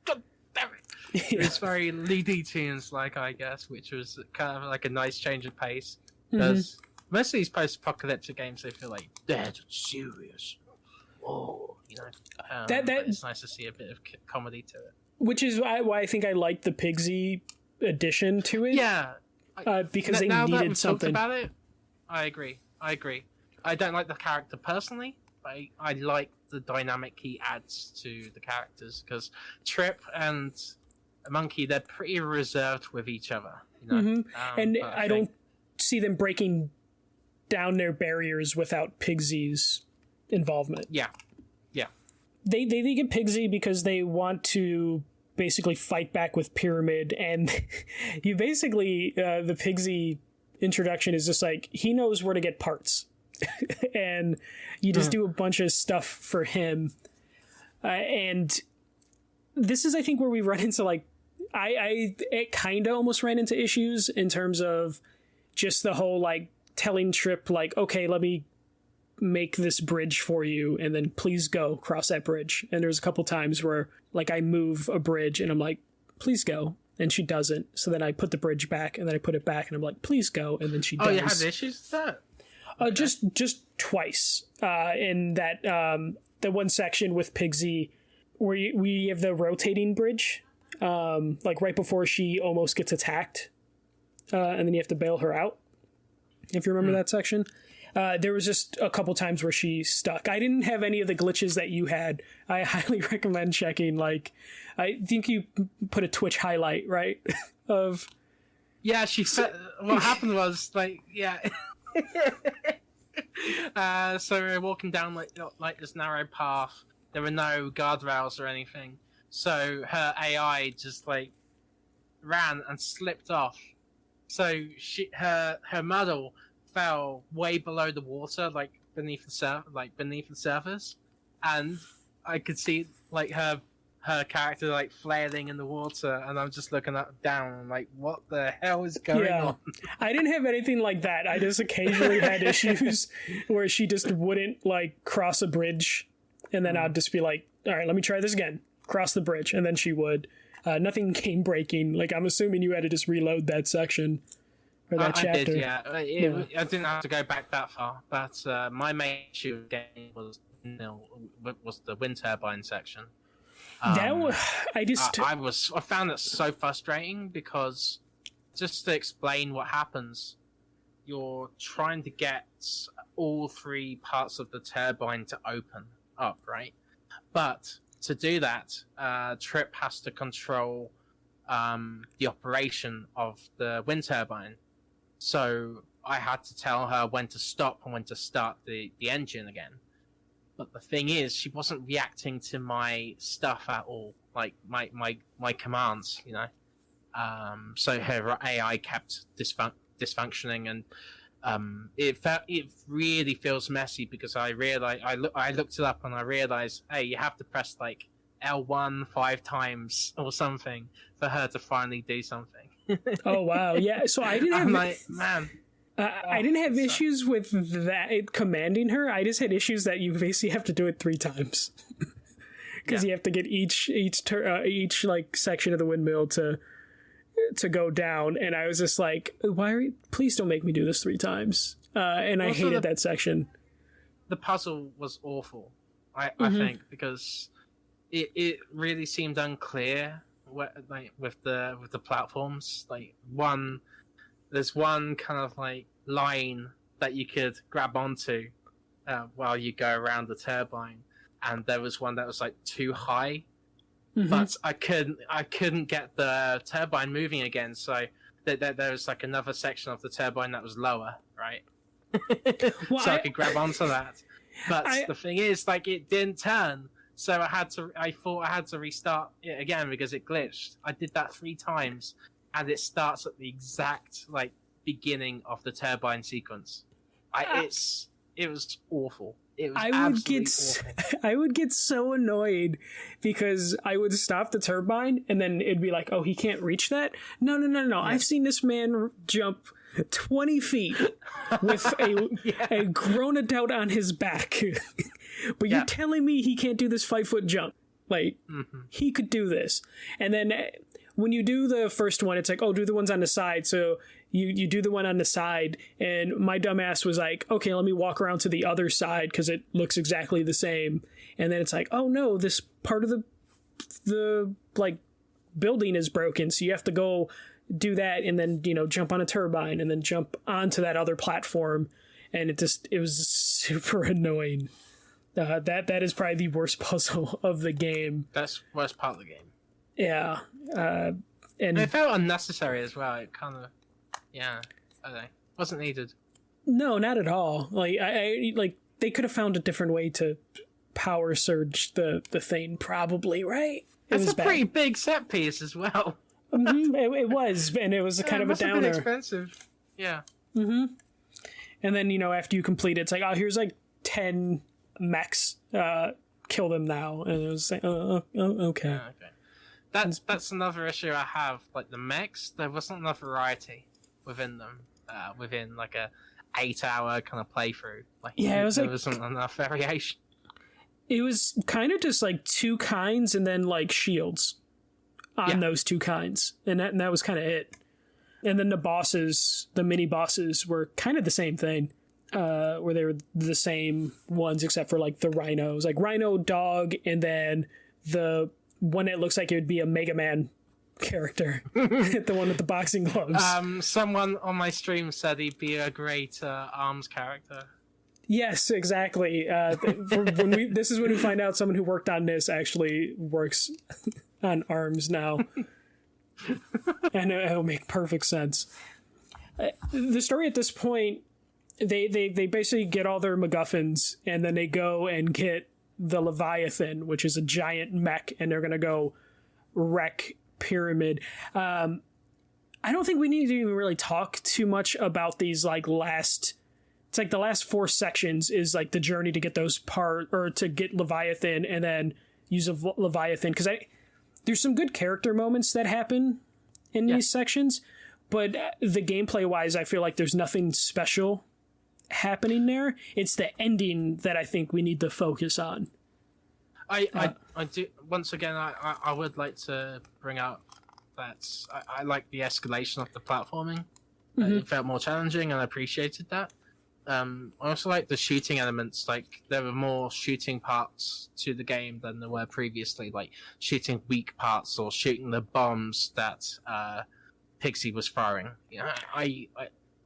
God damn it. Yeah. It's very Lee D Tunes like, I guess, which was kind of like a nice change of pace. Because most of these post-apocalyptic games, they feel like dead and serious. Oh, but it's nice to see a bit of comedy to it. Which is why I think I like the Pigsy addition to it. Yeah, because they now needed that we've something talked about it. I agree. I don't like the character personally, but I like the dynamic he adds to the characters, because Trip and Monkey, they're pretty reserved with each other. And I don't see them breaking down their barriers without Pigsy's involvement. Yeah. They get Pigsy because they want to basically fight back with Pyramid, and you basically the Pigsy introduction is just like, he knows where to get parts. And you just do a bunch of stuff for him. And this is, I think, where we run into like, it kind of almost ran into issues in terms of just the whole like telling Trip like, okay, let me make this bridge for you, and then please go cross that bridge. And there's a couple times where like I move a bridge and I'm like, please go, and she doesn't. So then I put the bridge back, and then I put it back, and I'm like, please go, and then she does. Oh, you had issues with that? Okay. Just twice in that the one section with Pigsy where we have the rotating bridge, like right before she almost gets attacked, and then you have to bail her out, if you remember that section. There was just a couple times where she stuck. I didn't have any of the glitches that you had. I highly recommend checking. Like, I think you put a Twitch highlight, right? Of yeah, what happened was like, yeah. So we were walking down like this narrow path. There were no guardrails or anything. So her AI just like ran and slipped off. So her model fell way below the water, like beneath the surface, and I could see like her character like flailing in the water, and I'm just looking down like, what the hell is going on? I didn't have anything like that. I just occasionally had issues where she just wouldn't like cross a bridge, and then I'd just be like, all right, let me try this again, cross the bridge, and then she would. Nothing game breaking. Like, I'm assuming you had to just reload that section. That chapter. I did, yeah. I didn't have to go back that far, but my main issue with the game was the wind turbine section. I found it so frustrating, because just to explain what happens, you're trying to get all three parts of the turbine to open up, right? But to do that, Trip has to control the operation of the wind turbine. So I had to tell her when to stop and when to start the engine again. But the thing is, she wasn't reacting to my stuff at all, like my commands, So her AI kept dysfunctioning, and it really feels messy, because I realized I looked it up and I realized, hey, you have to press like L1 5 times or something for her to finally do something. Oh wow, yeah. So I didn't have. I'm like, man. I didn't have issues with that commanding her. I just had issues that you basically have to do it 3 times, because you have to get each like section of the windmill to go down. And I was just like, please don't make me do this 3 times. And I hated that section. The puzzle was awful. I think, because it really seemed unclear. With the platforms, like there's one kind of like line that you could grab onto while you go around the turbine, and there was one that was like too high, but I couldn't get the turbine moving again, so there was like another section of the turbine that was lower, right? So I could grab onto that, but the thing is, like, it didn't turn. So I thought I had to restart it again because it glitched. I did that 3 times, and it starts at the exact like beginning of the turbine sequence. It was awful. It was absolutely awful. I would get so annoyed, because I would stop the turbine, and then it'd be like, oh, he can't reach that? No. Yeah. I've seen this man jump 20 feet with a grown adult on his back. But you're telling me he can't do this 5-foot jump? Like, he could do this. And then when you do the first one, it's like, oh, do the ones on the side. So you do the one on the side, and my dumbass was like, okay, let me walk around to the other side because it looks exactly the same. And then it's like, oh no, this part of the like building is broken, so you have to go do that and then, you know, jump on a turbine and then jump onto that other platform. And it was super annoying. That is probably the worst puzzle of the game. That's the worst part of the game. Yeah. And it felt unnecessary as well. It kind of, I don't know, wasn't needed. No, not at all. Like I like they could have found a different way to power surge the thing, probably, right? It's a pretty big set piece as well. It was, and it was kind of a downer. Been expensive. Yeah. And then, you know, after you complete it, it's like, oh, here's like 10 mechs. Kill them now. And it was like, okay. Okay. That's another issue I have. Like the mechs, there wasn't enough variety within them. Within like a 8-hour kind of playthrough. Like there wasn't enough variation. It was kind of just like 2 kinds and then like shields on those 2 kinds. And that was kind of it. And then the mini bosses were kind of the same thing. Where they were the same ones except for like the rhinos. Like Rhino Dog, and then the one that looks like it would be a Mega Man character. The one with the boxing gloves. Someone on my stream said he'd be a great ARMS character. Yes, exactly. This is when we find out someone who worked on this actually works on ARMS now. And it'll make perfect sense. The story at this point, they basically get all their MacGuffins, and then they go and get the Leviathan, which is a giant mech, and they're going to go wreck Pyramid. I don't think we need to even really talk too much about these like last... It's like the last 4 sections is like the journey to get those to get Leviathan and then use a Leviathan. Because there's some good character moments that happen in these sections, but the gameplay wise, I feel like there's nothing special happening there. It's the ending that I think we need to focus on. I do. Once again, I would like to bring out that I like the escalation of the platforming. It felt more challenging, and I appreciated that. I also like the shooting elements. Like there were more shooting parts to the game than there were previously, like shooting weak parts or shooting the bombs that Pigsy was firing. You know,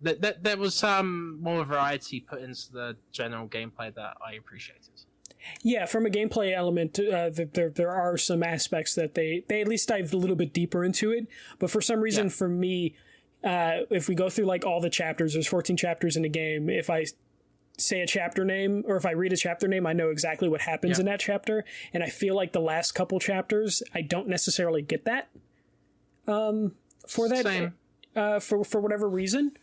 there was some more variety put into the general gameplay that I appreciated. Yeah, from a gameplay element, there are some aspects that they at least dived a little bit deeper into it. But for some reason, for me, if we go through like all the chapters, there's 14 chapters in a game. If I say a chapter name, or if I read a chapter name, I know exactly what happens in that chapter. And I feel like the last couple chapters, I don't necessarily get that. For that, Same. For whatever reason.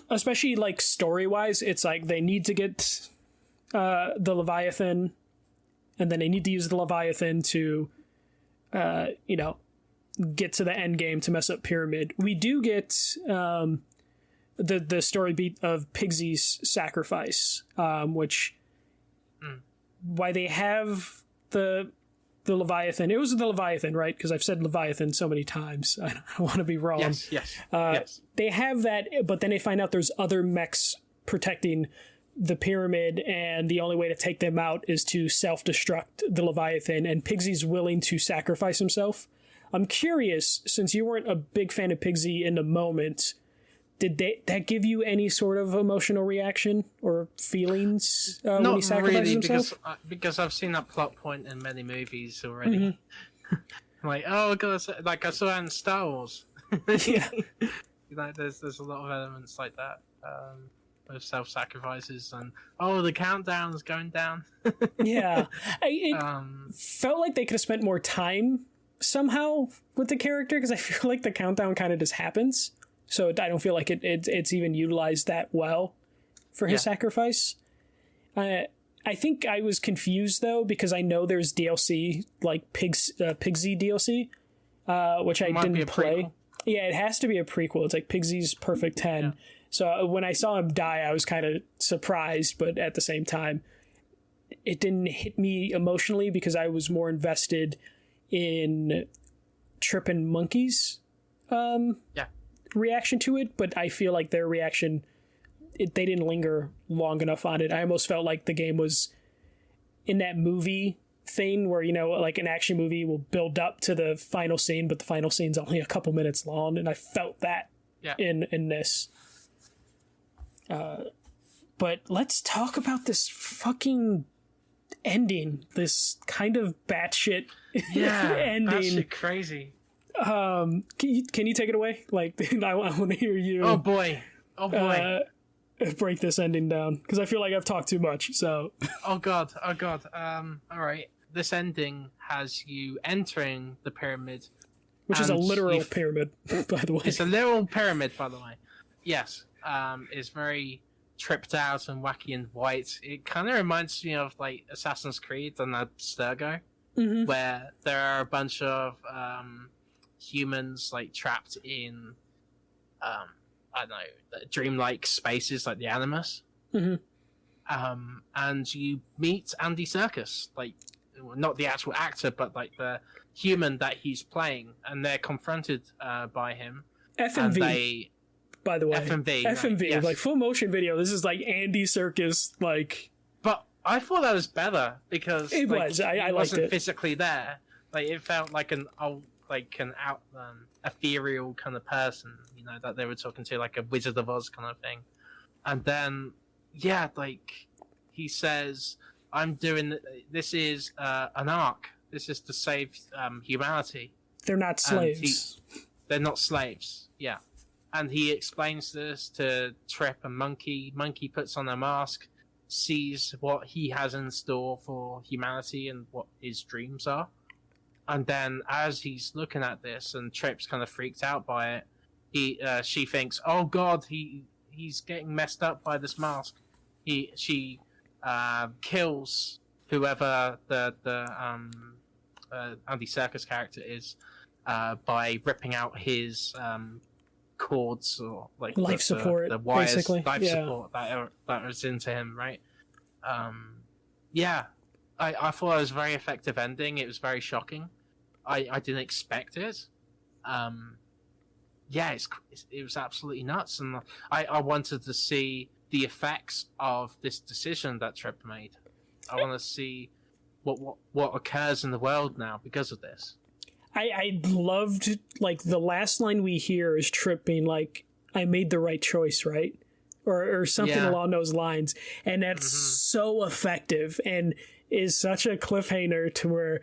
Especially like story wise, it's like they need to get the Leviathan, and then they need to use the Leviathan to, get to the end game to mess up Pyramid. We do get the story beat of Pigsy's sacrifice, which why they have the Leviathan. It was the Leviathan, right? Because I've said Leviathan so many times. I don't want to be wrong. Yes. They have that, but then they find out there's other mechs protecting the Pyramid, and the only way to take them out is to self-destruct the Leviathan, and Pigsy's willing to sacrifice himself. I'm curious, since you weren't a big fan of Pigsy in the moment, did that give you any sort of emotional reaction or feelings when he sacrificed himself? Because I've seen that plot point in many movies already. Like, oh god, like I saw it in Star Wars. Yeah, there's a lot of elements like that. Of self-sacrifices and the countdown's going down. Yeah, it felt like they could have spent more time somehow with the character, because I feel like the countdown kind of just happens, so I don't feel like it's even utilized that well for his sacrifice. I think I was confused though, because I know there's DLC like Pigsy DLC, which I didn't play. Prequel. Yeah, it has to be a prequel. It's like Pigsy's Perfect 10. Yeah. So when I saw him die, I was kind of surprised, but at the same time, it didn't hit me emotionally because I was more invested in Trippin' Monkeys reaction to it, but I feel like their reaction, they didn't linger long enough on it. I almost felt like the game was in that movie thing where, you know, like an action movie will build up to the final scene, but the final scene's only a couple minutes long, and I felt that in this. But let's talk about this fucking ending, this kind of batshit ending. Batshit crazy. Can you take it away? Like, I want to hear you. Oh boy. Break this ending down, because I feel like I've talked too much. So. Oh god. All right. This ending has you entering the pyramid, which is a literal pyramid, by the way. It's a literal pyramid, by the way. Yes. It's very tripped out and wacky and white. It kind of reminds me of like Assassin's Creed and Abstergo, where there are a bunch of humans like trapped in I don't know, dreamlike spaces like the Animus. And you meet Andy Serkis, like not the actual actor, but like the human that he's playing, and they're confronted by him. FMV, by the way. FMV, right, yes. Like full motion video. This is like Andy Serkis, like. But I thought that was better because it like, was. I liked wasn't it. Physically there. Like it felt like an ethereal kind of person, you know, that they were talking to, like a Wizard of Oz kind of thing. And then, yeah, like he says, "I'm doing this is an arc. This is to save humanity. They're not slaves. They're not slaves." Yeah, and he explains this to Trip and Monkey. Monkey puts on a mask, sees what he has in store for humanity and what his dreams are. And then, as he's looking at this, and Trip's kind of freaked out by it, she thinks, "Oh God, he's getting messed up by this mask." She kills whoever the Andy Serkis character is by ripping out his cords, or like life support, the wires, basically. Support that was into him, right? I thought it was a very effective ending. It was very shocking. I didn't expect it. It was absolutely nuts, and I wanted to see the effects of this decision that Trip made. I want to see what occurs in the world now because of this. I loved, like, the last line we hear is Trip being like, "I made the right choice," right? Or something along those lines. And that's so effective and is such a cliffhanger to where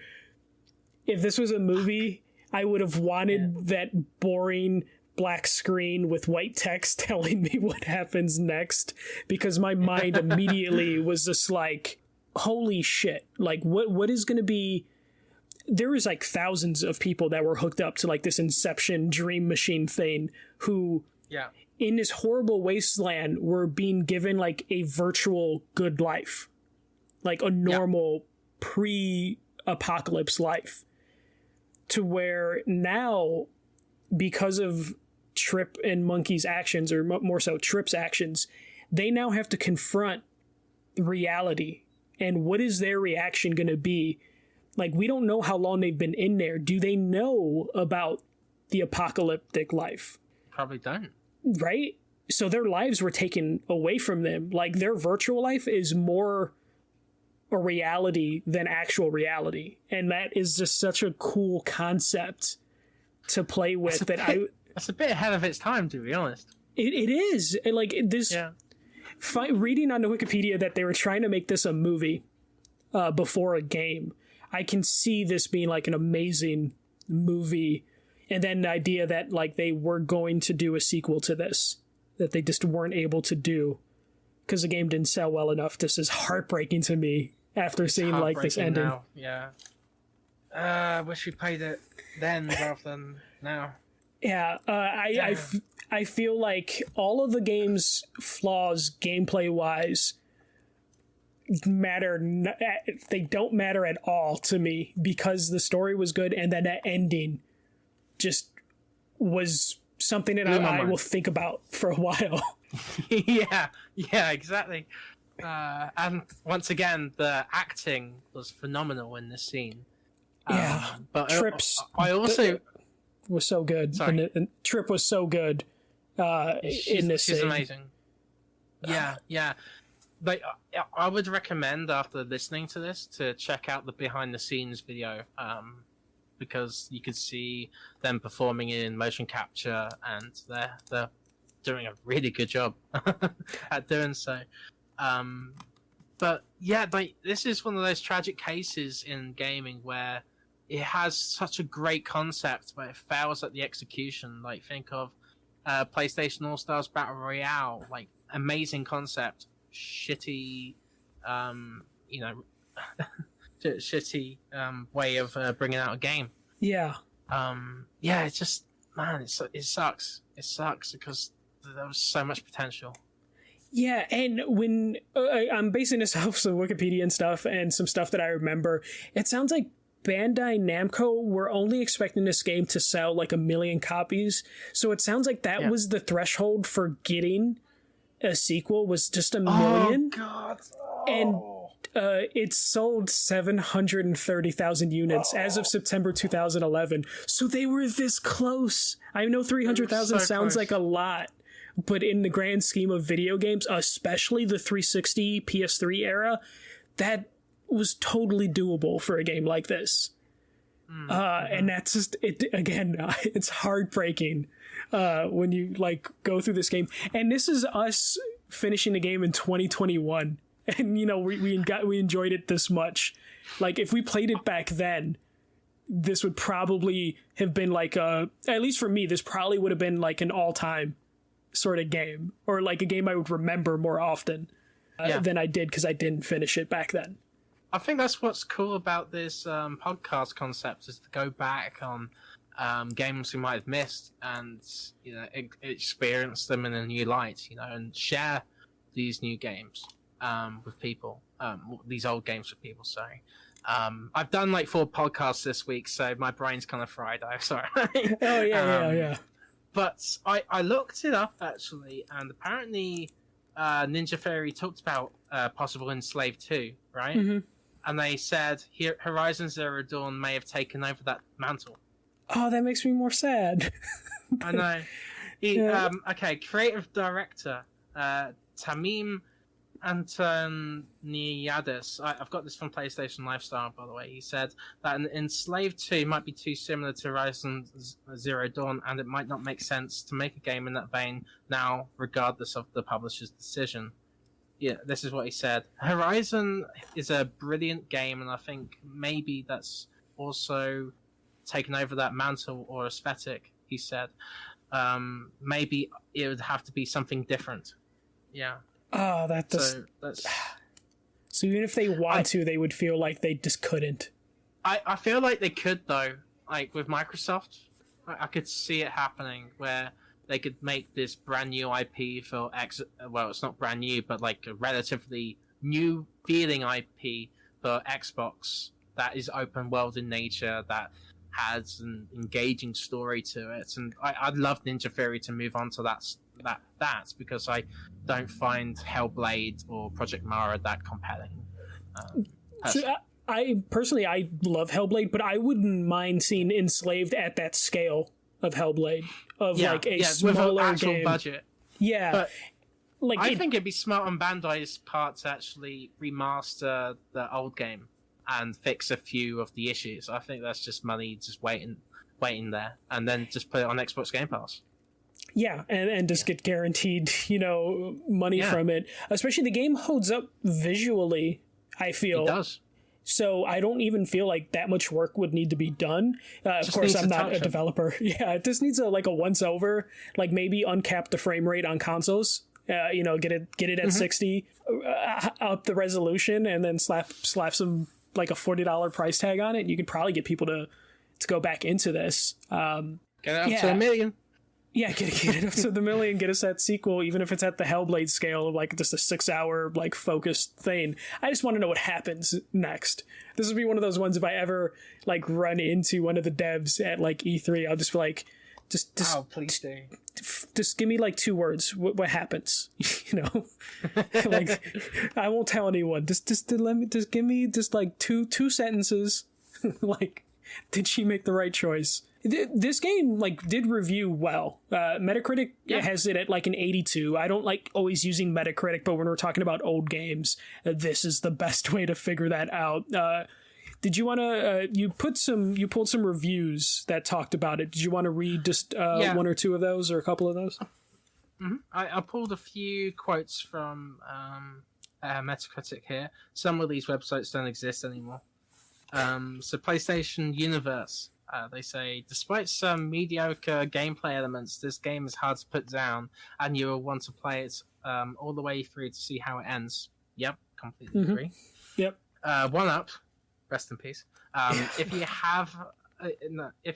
if this was a movie, I would have wanted that boring black screen with white text telling me what happens next, because my mind immediately was just like, holy shit, like what is going to be. There was like thousands of people that were hooked up to like this Inception dream machine thing who in this horrible wasteland were being given like a virtual good life, like a normal pre-apocalypse life, to where now, because of Trip and Monkey's actions, or more so Trip's actions, they now have to confront reality. And what is their reaction going to be? Like, we don't know how long they've been in there. Do they know about the apocalyptic life? Probably don't. Right? So their lives were taken away from them. Like, their virtual life is more a reality than actual reality. And that is just such a cool concept to play with. That's a bit ahead of its time, to be honest. It is. And like, this... Yeah. Reading on the Wikipedia that they were trying to make this a movie before a game, I can see this being like an amazing movie. And then the idea that like they were going to do a sequel to this, that they just weren't able to do because the game didn't sell well enough. This is heartbreaking to me after seeing like this ending. Now. Yeah. I wish we played it then rather than now. Yeah. I feel like all of the game's flaws, gameplay wise, they don't matter at all to me, because the story was good, and then that ending just was something that I will think about for a while. yeah, exactly. And once again, the acting was phenomenal in this scene. Yeah, but Trips. I also was so good. Sorry. And Trip was so good. in this she's scene. amazing. Yeah. Like, I would recommend after listening to this to check out the behind the scenes video, because you could see them performing in motion capture, and they're doing a really good job at doing so. But yeah, like, this is one of those tragic cases in gaming where it has such a great concept, but it fails at the execution. Like, think of PlayStation All Stars Battle Royale, like, amazing concept, shitty, shitty way of bringing out a game. Yeah. It's just, man, it sucks. It sucks because there was so much potential. Yeah, and when I'm basing this off some Wikipedia and stuff and some stuff that I remember, it sounds like Bandai Namco were only expecting this game to sell like 1 million copies. So it sounds like that was the threshold for getting a sequel, was just 1 million. Oh, God. Oh. And it sold 730,000 units as of September 2011. So they were this close. I know 300,000 sounds like a lot, but in the grand scheme of video games, especially the 360 PS3 era, that was totally doable for a game like this. And that's just it again. It's heartbreaking when you like go through this game, and this is us finishing the game in 2021, and we enjoyed it this much. Like, if we played it back then, this would probably have been like at least for me, this probably would have been like an all-time sort of game, or like a game I would remember more often than I did because I didn't finish it back then. I think that's what's cool about this podcast concept, is to go back on games we might have missed and experience them in a new light, and share these new games with people, these old games with people. Sorry, I've done like 4 podcasts this week, so my brain's kind of fried. I'm sorry. Oh yeah. But I looked it up actually, and apparently Ninja Theory talked about possible Enslaved 2, right? Mm-hmm. And they said Horizon Zero Dawn may have taken over that mantle. Oh, that makes me more sad. I know. Creative director Tamim Antoniadis. I've got this from PlayStation Lifestyle, by the way. He said that an Enslaved 2 might be too similar to Horizon Zero Dawn, and it might not make sense to make a game in that vein now, regardless of the publisher's decision. Yeah, this is what he said. Horizon is a brilliant game, and I think maybe that's also taken over that mantle or aesthetic, he said. Maybe it would have to be something different. Yeah. Oh, so even if they want to, they would feel like they just couldn't. I feel like they could, though. Like, with Microsoft, I could see it happening where they could make this brand new IP for well, it's not brand new, but like a relatively new feeling IP for Xbox that is open world in nature, that has an engaging story to it. And I'd love Ninja Theory to move on to that because I don't find Hellblade or Project Mara that compelling. I personally love Hellblade, but I wouldn't mind seeing Enslaved at that scale of Hellblade, of like a smaller with an actual game. Budget. Yeah, but like I think it'd be smart on Bandai's part to actually remaster the old game and fix a few of the issues. I think that's just money just waiting there, and then just put it on Xbox Game Pass. Yeah, and just get guaranteed, money from it. Especially the game holds up visually, I feel. It does. So I don't even feel like that much work would need to be done. Of course, I'm not a developer. Yeah, it just needs a once over, like maybe uncap the frame rate on consoles. Get it at 60, up the resolution, and then slap some like a $40 price tag on it. And you could probably get people to go back into this. Get it up to 1 million. Yeah, get it up to the million, get us that sequel, even if it's at the Hellblade scale, like just a 6-hour like focused thing. I just want to know what happens next. This would be one of those ones if I ever like run into one of the devs at like E3, I'll just be like, please do. Just give me like 2 words. What happens? Like I won't tell anyone. Just give me just like two sentences. Like, did she make the right choice? This game did review well. Metacritic has it at an 82. I don't like always using Metacritic, but when we're talking about old games, this is the best way to figure that out. Did you want to? You pulled some reviews that talked about it. Did you want to read just one or two of those, or a couple of those? Mm-hmm. I pulled a few quotes from Metacritic here. Some of these websites don't exist anymore. So PlayStation Universe. They say, despite some mediocre gameplay elements, this game is hard to put down, and you will want to play it all the way through to see how it ends. Yep, completely agree. Yep. One Up, rest in peace. If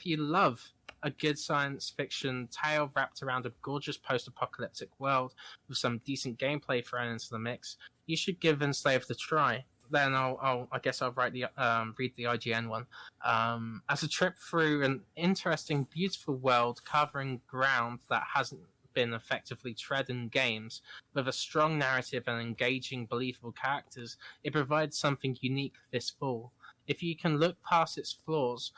you love a good science fiction tale wrapped around a gorgeous post-apocalyptic world with some decent gameplay thrown into the mix, you should give Enslaved a try. Then I guess I'll read the IGN one. As a trip through an interesting, beautiful world covering ground that hasn't been effectively tread in games, with a strong narrative and engaging, believable characters, it provides something unique this fall. If you can look past its flaws,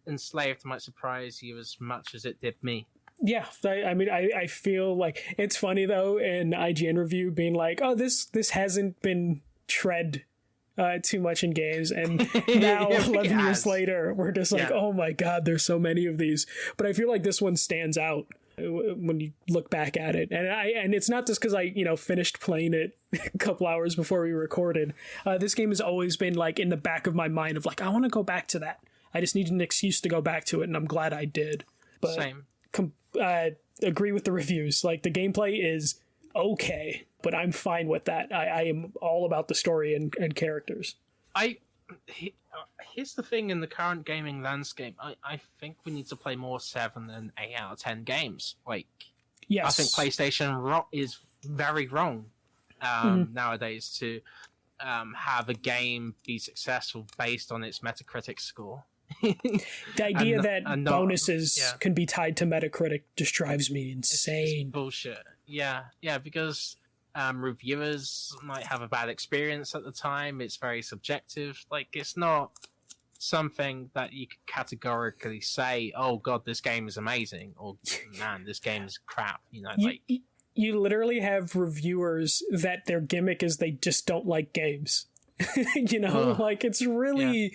Enslaved might surprise you as much as it did me. Yeah, I feel like it's funny though in IGN review being like, oh, this hasn't been tread too much in games, and now 11 years later we're just like, oh my god, there's so many of these. But I feel like this one stands out when you look back at it, and it's not just because I finished playing it a couple hours before we recorded. This game has always been in the back of my mind of I want to go back to that. I just need an excuse to go back to it, and I'm glad I did. But same. Agree with the reviews. The gameplay is okay, but I'm fine with that. I am all about the story and characters. Here's the thing in the current gaming landscape. I think we need to play more 7 than 8 out of 10 games. Yes. I think PlayStation is very wrong nowadays to have a game be successful based on its Metacritic score. The idea that bonuses can be tied to Metacritic just drives me insane. It's bullshit. Yeah, because reviewers might have a bad experience at the time. It's very subjective. It's not something that you could categorically say, oh god, this game is amazing, or man, this game is crap. You literally have reviewers that their gimmick is they just don't like games. It's really... Yeah.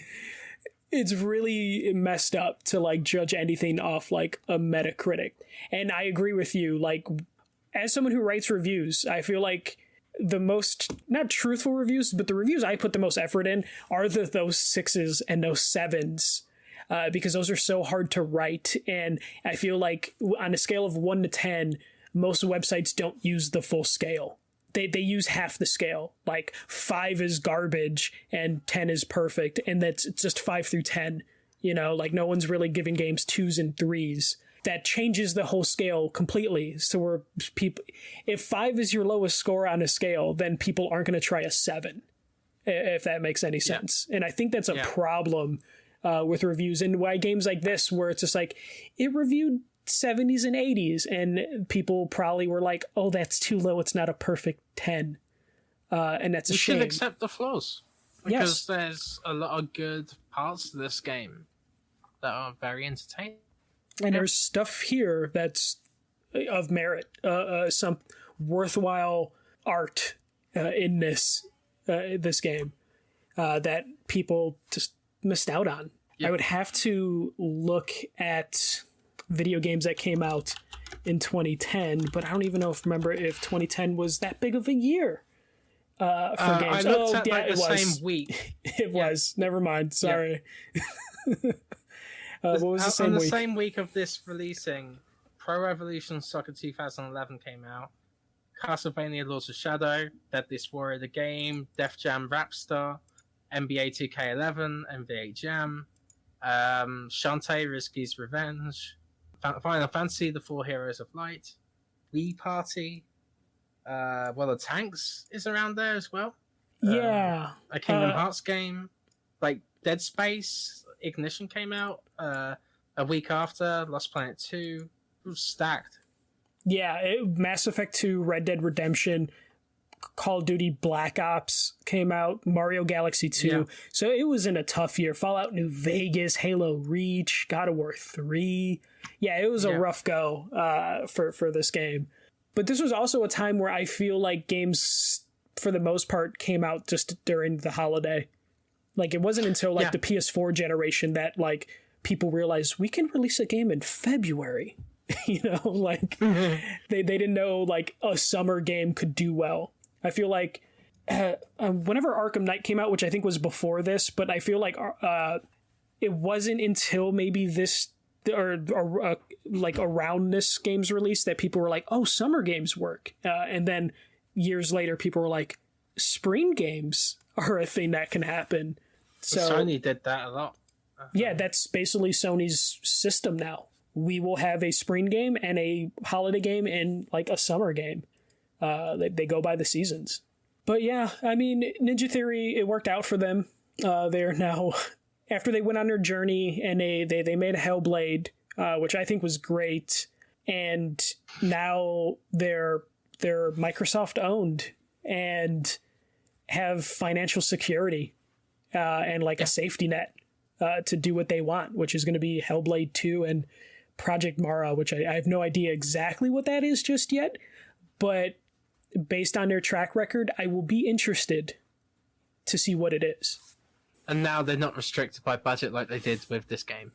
It's really messed up to judge anything off a Metacritic. And I agree with you. As someone who writes reviews, I feel like the most, not truthful reviews, but the reviews I put the most effort in are those 6s and those 7s. Because those are so hard to write. And I feel like on a scale of 1 to 10, most websites don't use the full scale. They use half the scale. 5 is garbage and 10 is perfect, and that's just 5 through 10. No one's really giving games 2s and 3s. That changes the whole scale completely. So if 5 is your lowest score on a scale, then people aren't going to try a 7, if that makes any sense. And I think that's a problem with reviews, and why games like this, where it's just it reviewed 70s and 80s, and people probably were like, oh, that's too low, it's not a perfect 10, and that's a shame. You should accept the flaws, because there's a lot of good parts to this game that are very entertaining, and there's stuff here that's of merit, some worthwhile art in this game that people just missed out on. I would have to look at video games that came out in 2010, but I don't even remember if 2010 was that big of a year for games. I looked at the same week. It was. Never mind. Sorry. What was the same on the week? Same week of this releasing, Pro Evolution Soccer 2011 came out. Castlevania Lords of Shadow, Deadliest Warrior the Game, Def Jam Rapstar, NBA 2K11, NBA Jam, Shantae Risky's Revenge, Final Fantasy, The Four Heroes of Light, Wii Party, World of Tanks is around there as well. Yeah. A Kingdom Hearts game, Dead Space, Ignition came out a week after, Lost Planet 2, it was stacked. Yeah, Mass Effect 2, Red Dead Redemption, Call of Duty Black Ops came out, Mario Galaxy 2. Yeah. So it was in a tough year. Fallout New Vegas, Halo Reach, God of War 3. Yeah, it was a rough go for this game. But this was also a time where I feel like games, for the most part, came out just during the holiday. Like, it wasn't until, like, the PS4 generation that, like, people realized we can release a game in February. You know, like, they didn't know, like, a summer game could do well. I feel like whenever Arkham Knight came out, which I think was before this, but I feel like it wasn't until maybe this or like around this game's release that people were like, oh, summer games work. And then years later, people were like, spring games are a thing that can happen. So Sony did that a lot. Yeah, that's basically Sony's system now. We will have a spring game and a holiday game and like a summer game. They go by the seasons. But yeah, I mean, Ninja Theory, it worked out for them. They're now, after they went on their journey and they made a Hellblade, which I think was great. And now they're Microsoft owned and have financial security and like a safety net to do what they want, which is going to be Hellblade 2 and Project Mara, which I have no idea exactly what that is just yet, but based on their track record, I will be interested to see what it is. And now they're not restricted by budget like they did with this game.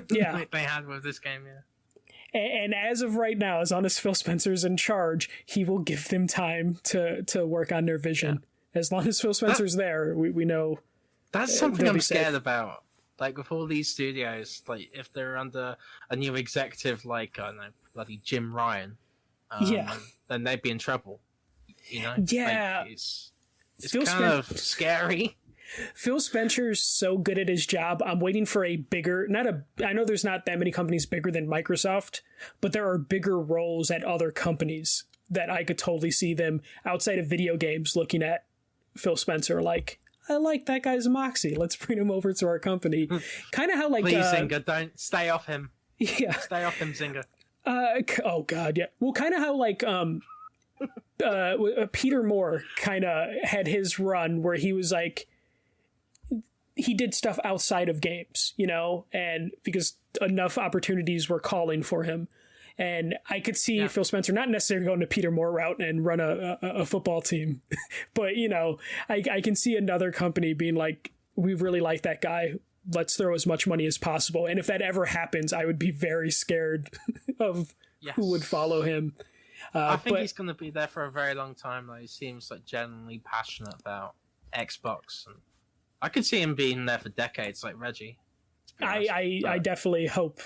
Yeah. Like they had with this game, yeah. And as of right now, as long as Phil Spencer's in charge, he will give them time to work on their vision. Yeah. As long as Phil Spencer's there, we know. That's something I'm scared about. Like, with all these studios, like, if they're under a new executive, like, I don't know, bloody Jim Ryan, then they'd be in trouble. You know? Yeah. Like, it's kind of scary. Phil Spencer's so good at his job. I'm waiting for a bigger, I know there's not that many companies bigger than Microsoft, but there are bigger roles at other companies that I could totally see them outside of video games looking at Phil Spencer like, I like that guy's moxie. Let's bring him over to our company. Kind of how like... Please, Zynga, don't stay off him. Yeah. Stay off him, Zynga. Oh, God, yeah. Well, kind of how like Peter Moore kind of had his run where he was like... He did stuff outside of games, you know? And because enough opportunities were calling for him. And I could see Phil Spencer not necessarily going to Peter Moore route and run a football team. But, you know, I can see another company being like, we really like that guy. Let's throw as much money as possible. And if that ever happens, I would be very scared of who would follow him. I think he's going to be there for a very long time. Though. He seems like genuinely passionate about Xbox. And I could see him being there for decades, like Reggie. I definitely hope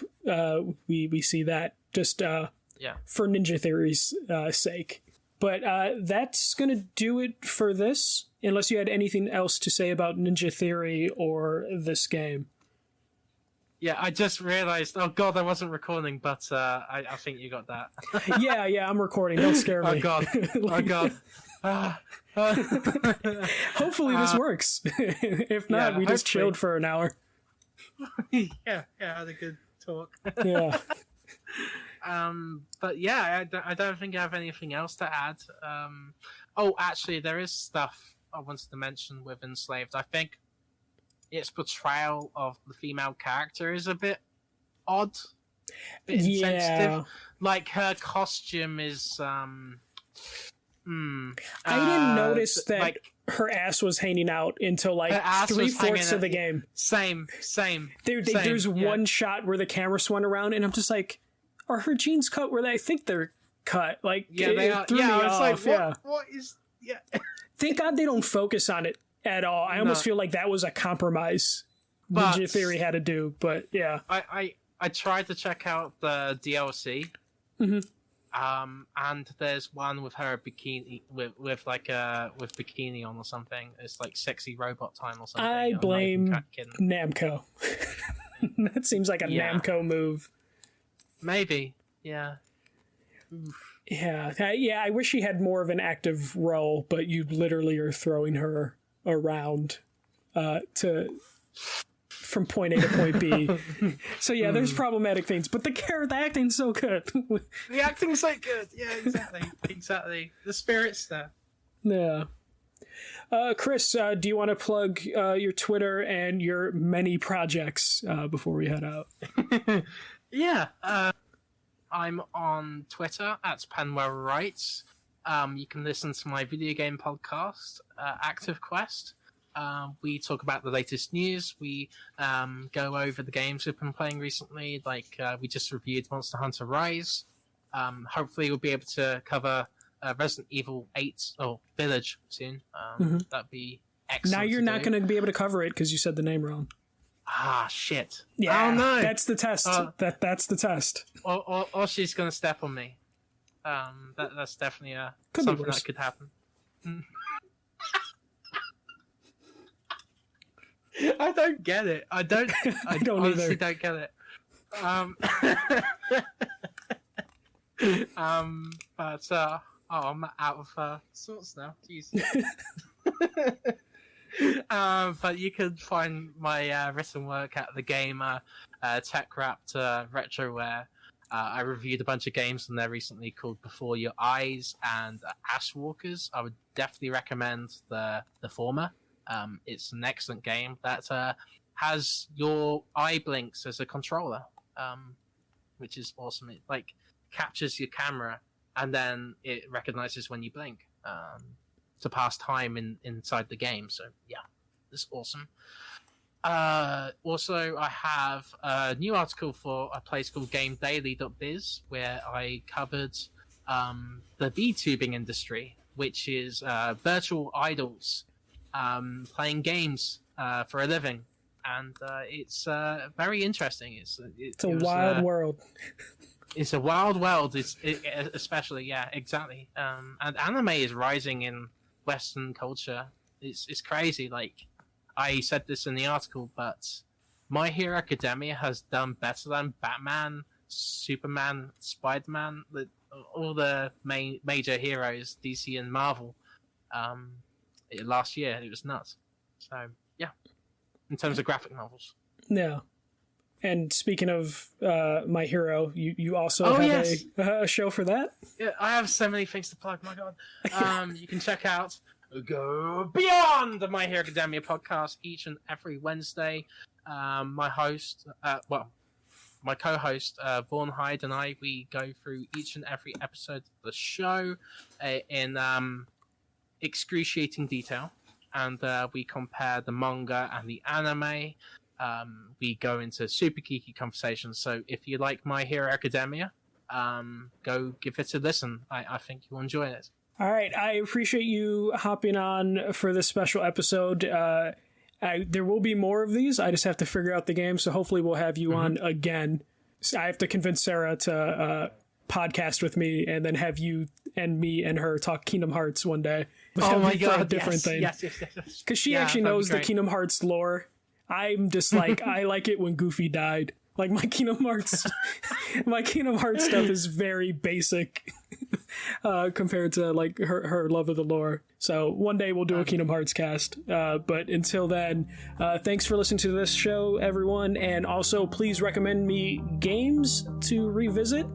we see that. Just for Ninja Theory's sake. But that's going to do it for this, unless you had anything else to say about Ninja Theory or this game. Yeah, I just realized, oh God, I wasn't recording, but I think you got that. yeah, I'm recording. Don't scare me. Oh God. Hopefully this works. If not, we just chilled for an hour. Yeah, had a good talk. Yeah. But yeah, I don't think I have anything else to add. Actually, there is stuff I wanted to mention with Enslaved. I think its portrayal of the female character is a bit odd, a bit insensitive. Like, her costume is I didn't notice that like, her ass was hanging out until like 3/4 of the game. Same. There's one shot where the camera swung around, and I'm just like, are her jeans cut where I think they're cut? Like, they are. It's like, what is? Yeah. Thank God they don't focus on it at all. I almost feel like that was a compromise Ninja Theory had to do. But yeah, I tried to check out the DLC. Mm-hmm. And there's one with her bikini with bikini on or something. It's like sexy robot time or something. I blame Namco. That seems like a Namco move. Maybe, yeah. Oof. Yeah. I wish she had more of an active role, but you literally are throwing her around from point A to point B. So yeah, there's problematic things, but the acting's so good. The acting's so good. Yeah, exactly. The spirit's there. Yeah. Chris, do you want to plug your Twitter and your many projects before we head out? Yeah. I'm on Twitter at Penwell Writes. You can listen to my video game podcast, Active Quest. We talk about the latest news. We go over the games we've been playing recently. Like we just reviewed Monster Hunter Rise. Hopefully, we'll be able to cover Resident Evil 8 or Village soon. That'd be excellent. Now you're not going to be able to cover it because you said the name wrong. Ah, shit. Yeah, oh, no. That's the test. That's the test. Or she's going to step on me. That's definitely something that could happen. I don't get it. I don't honestly either. don't get it. But I'm out of sorts now. Jeez. But you can find my written work at the Gamer, Tech Wrapped Retroware. I reviewed a bunch of games on there recently called Before Your Eyes and Ashwalkers. I would definitely recommend the former. It's an excellent game that has your eye blinks as a controller, which is awesome. It like captures your camera and then it recognizes when you blink to pass time inside the game. So yeah, it's awesome. Also, I have a new article for a place called GameDaily.biz where I covered the VTubing industry, which is virtual idols playing games for a living, and it's very interesting. It's a wild world. It's a wild world. Especially, yeah, exactly. And anime is rising in Western culture. It's crazy. Like I said this in the article, but My Hero Academia has done better than Batman, Superman, Spider-Man, all the major heroes, DC and Marvel. Last year, it was nuts. So yeah, in terms of graphic novels. Yeah. And speaking of My Hero, you also have a show for that? Yeah, I have so many things to plug, my god. You can check out Go Beyond the My Hero Academia podcast each and every Wednesday. My co-host, Vaughn Hyde and I, we go through each and every episode of the show in excruciating detail. And we compare the manga and the anime. We go into super geeky conversations. So if you like My Hero Academia, go give it a listen. I think you'll enjoy it. All right. I appreciate you hopping on for this special episode. There will be more of these. I just have to figure out the game. So hopefully we'll have you on again. I have to convince Sarah to podcast with me and then have you and me and her talk Kingdom Hearts one day. Oh my god, a different thing. Yes. Because she actually knows the Kingdom Hearts lore. I'm just like, I like it when Goofy died. Like my Kingdom Hearts stuff is very basic compared to like her love of the lore. So one day we'll do a Kingdom Hearts cast. But until then, thanks for listening to this show, everyone. And also please recommend me games to revisit.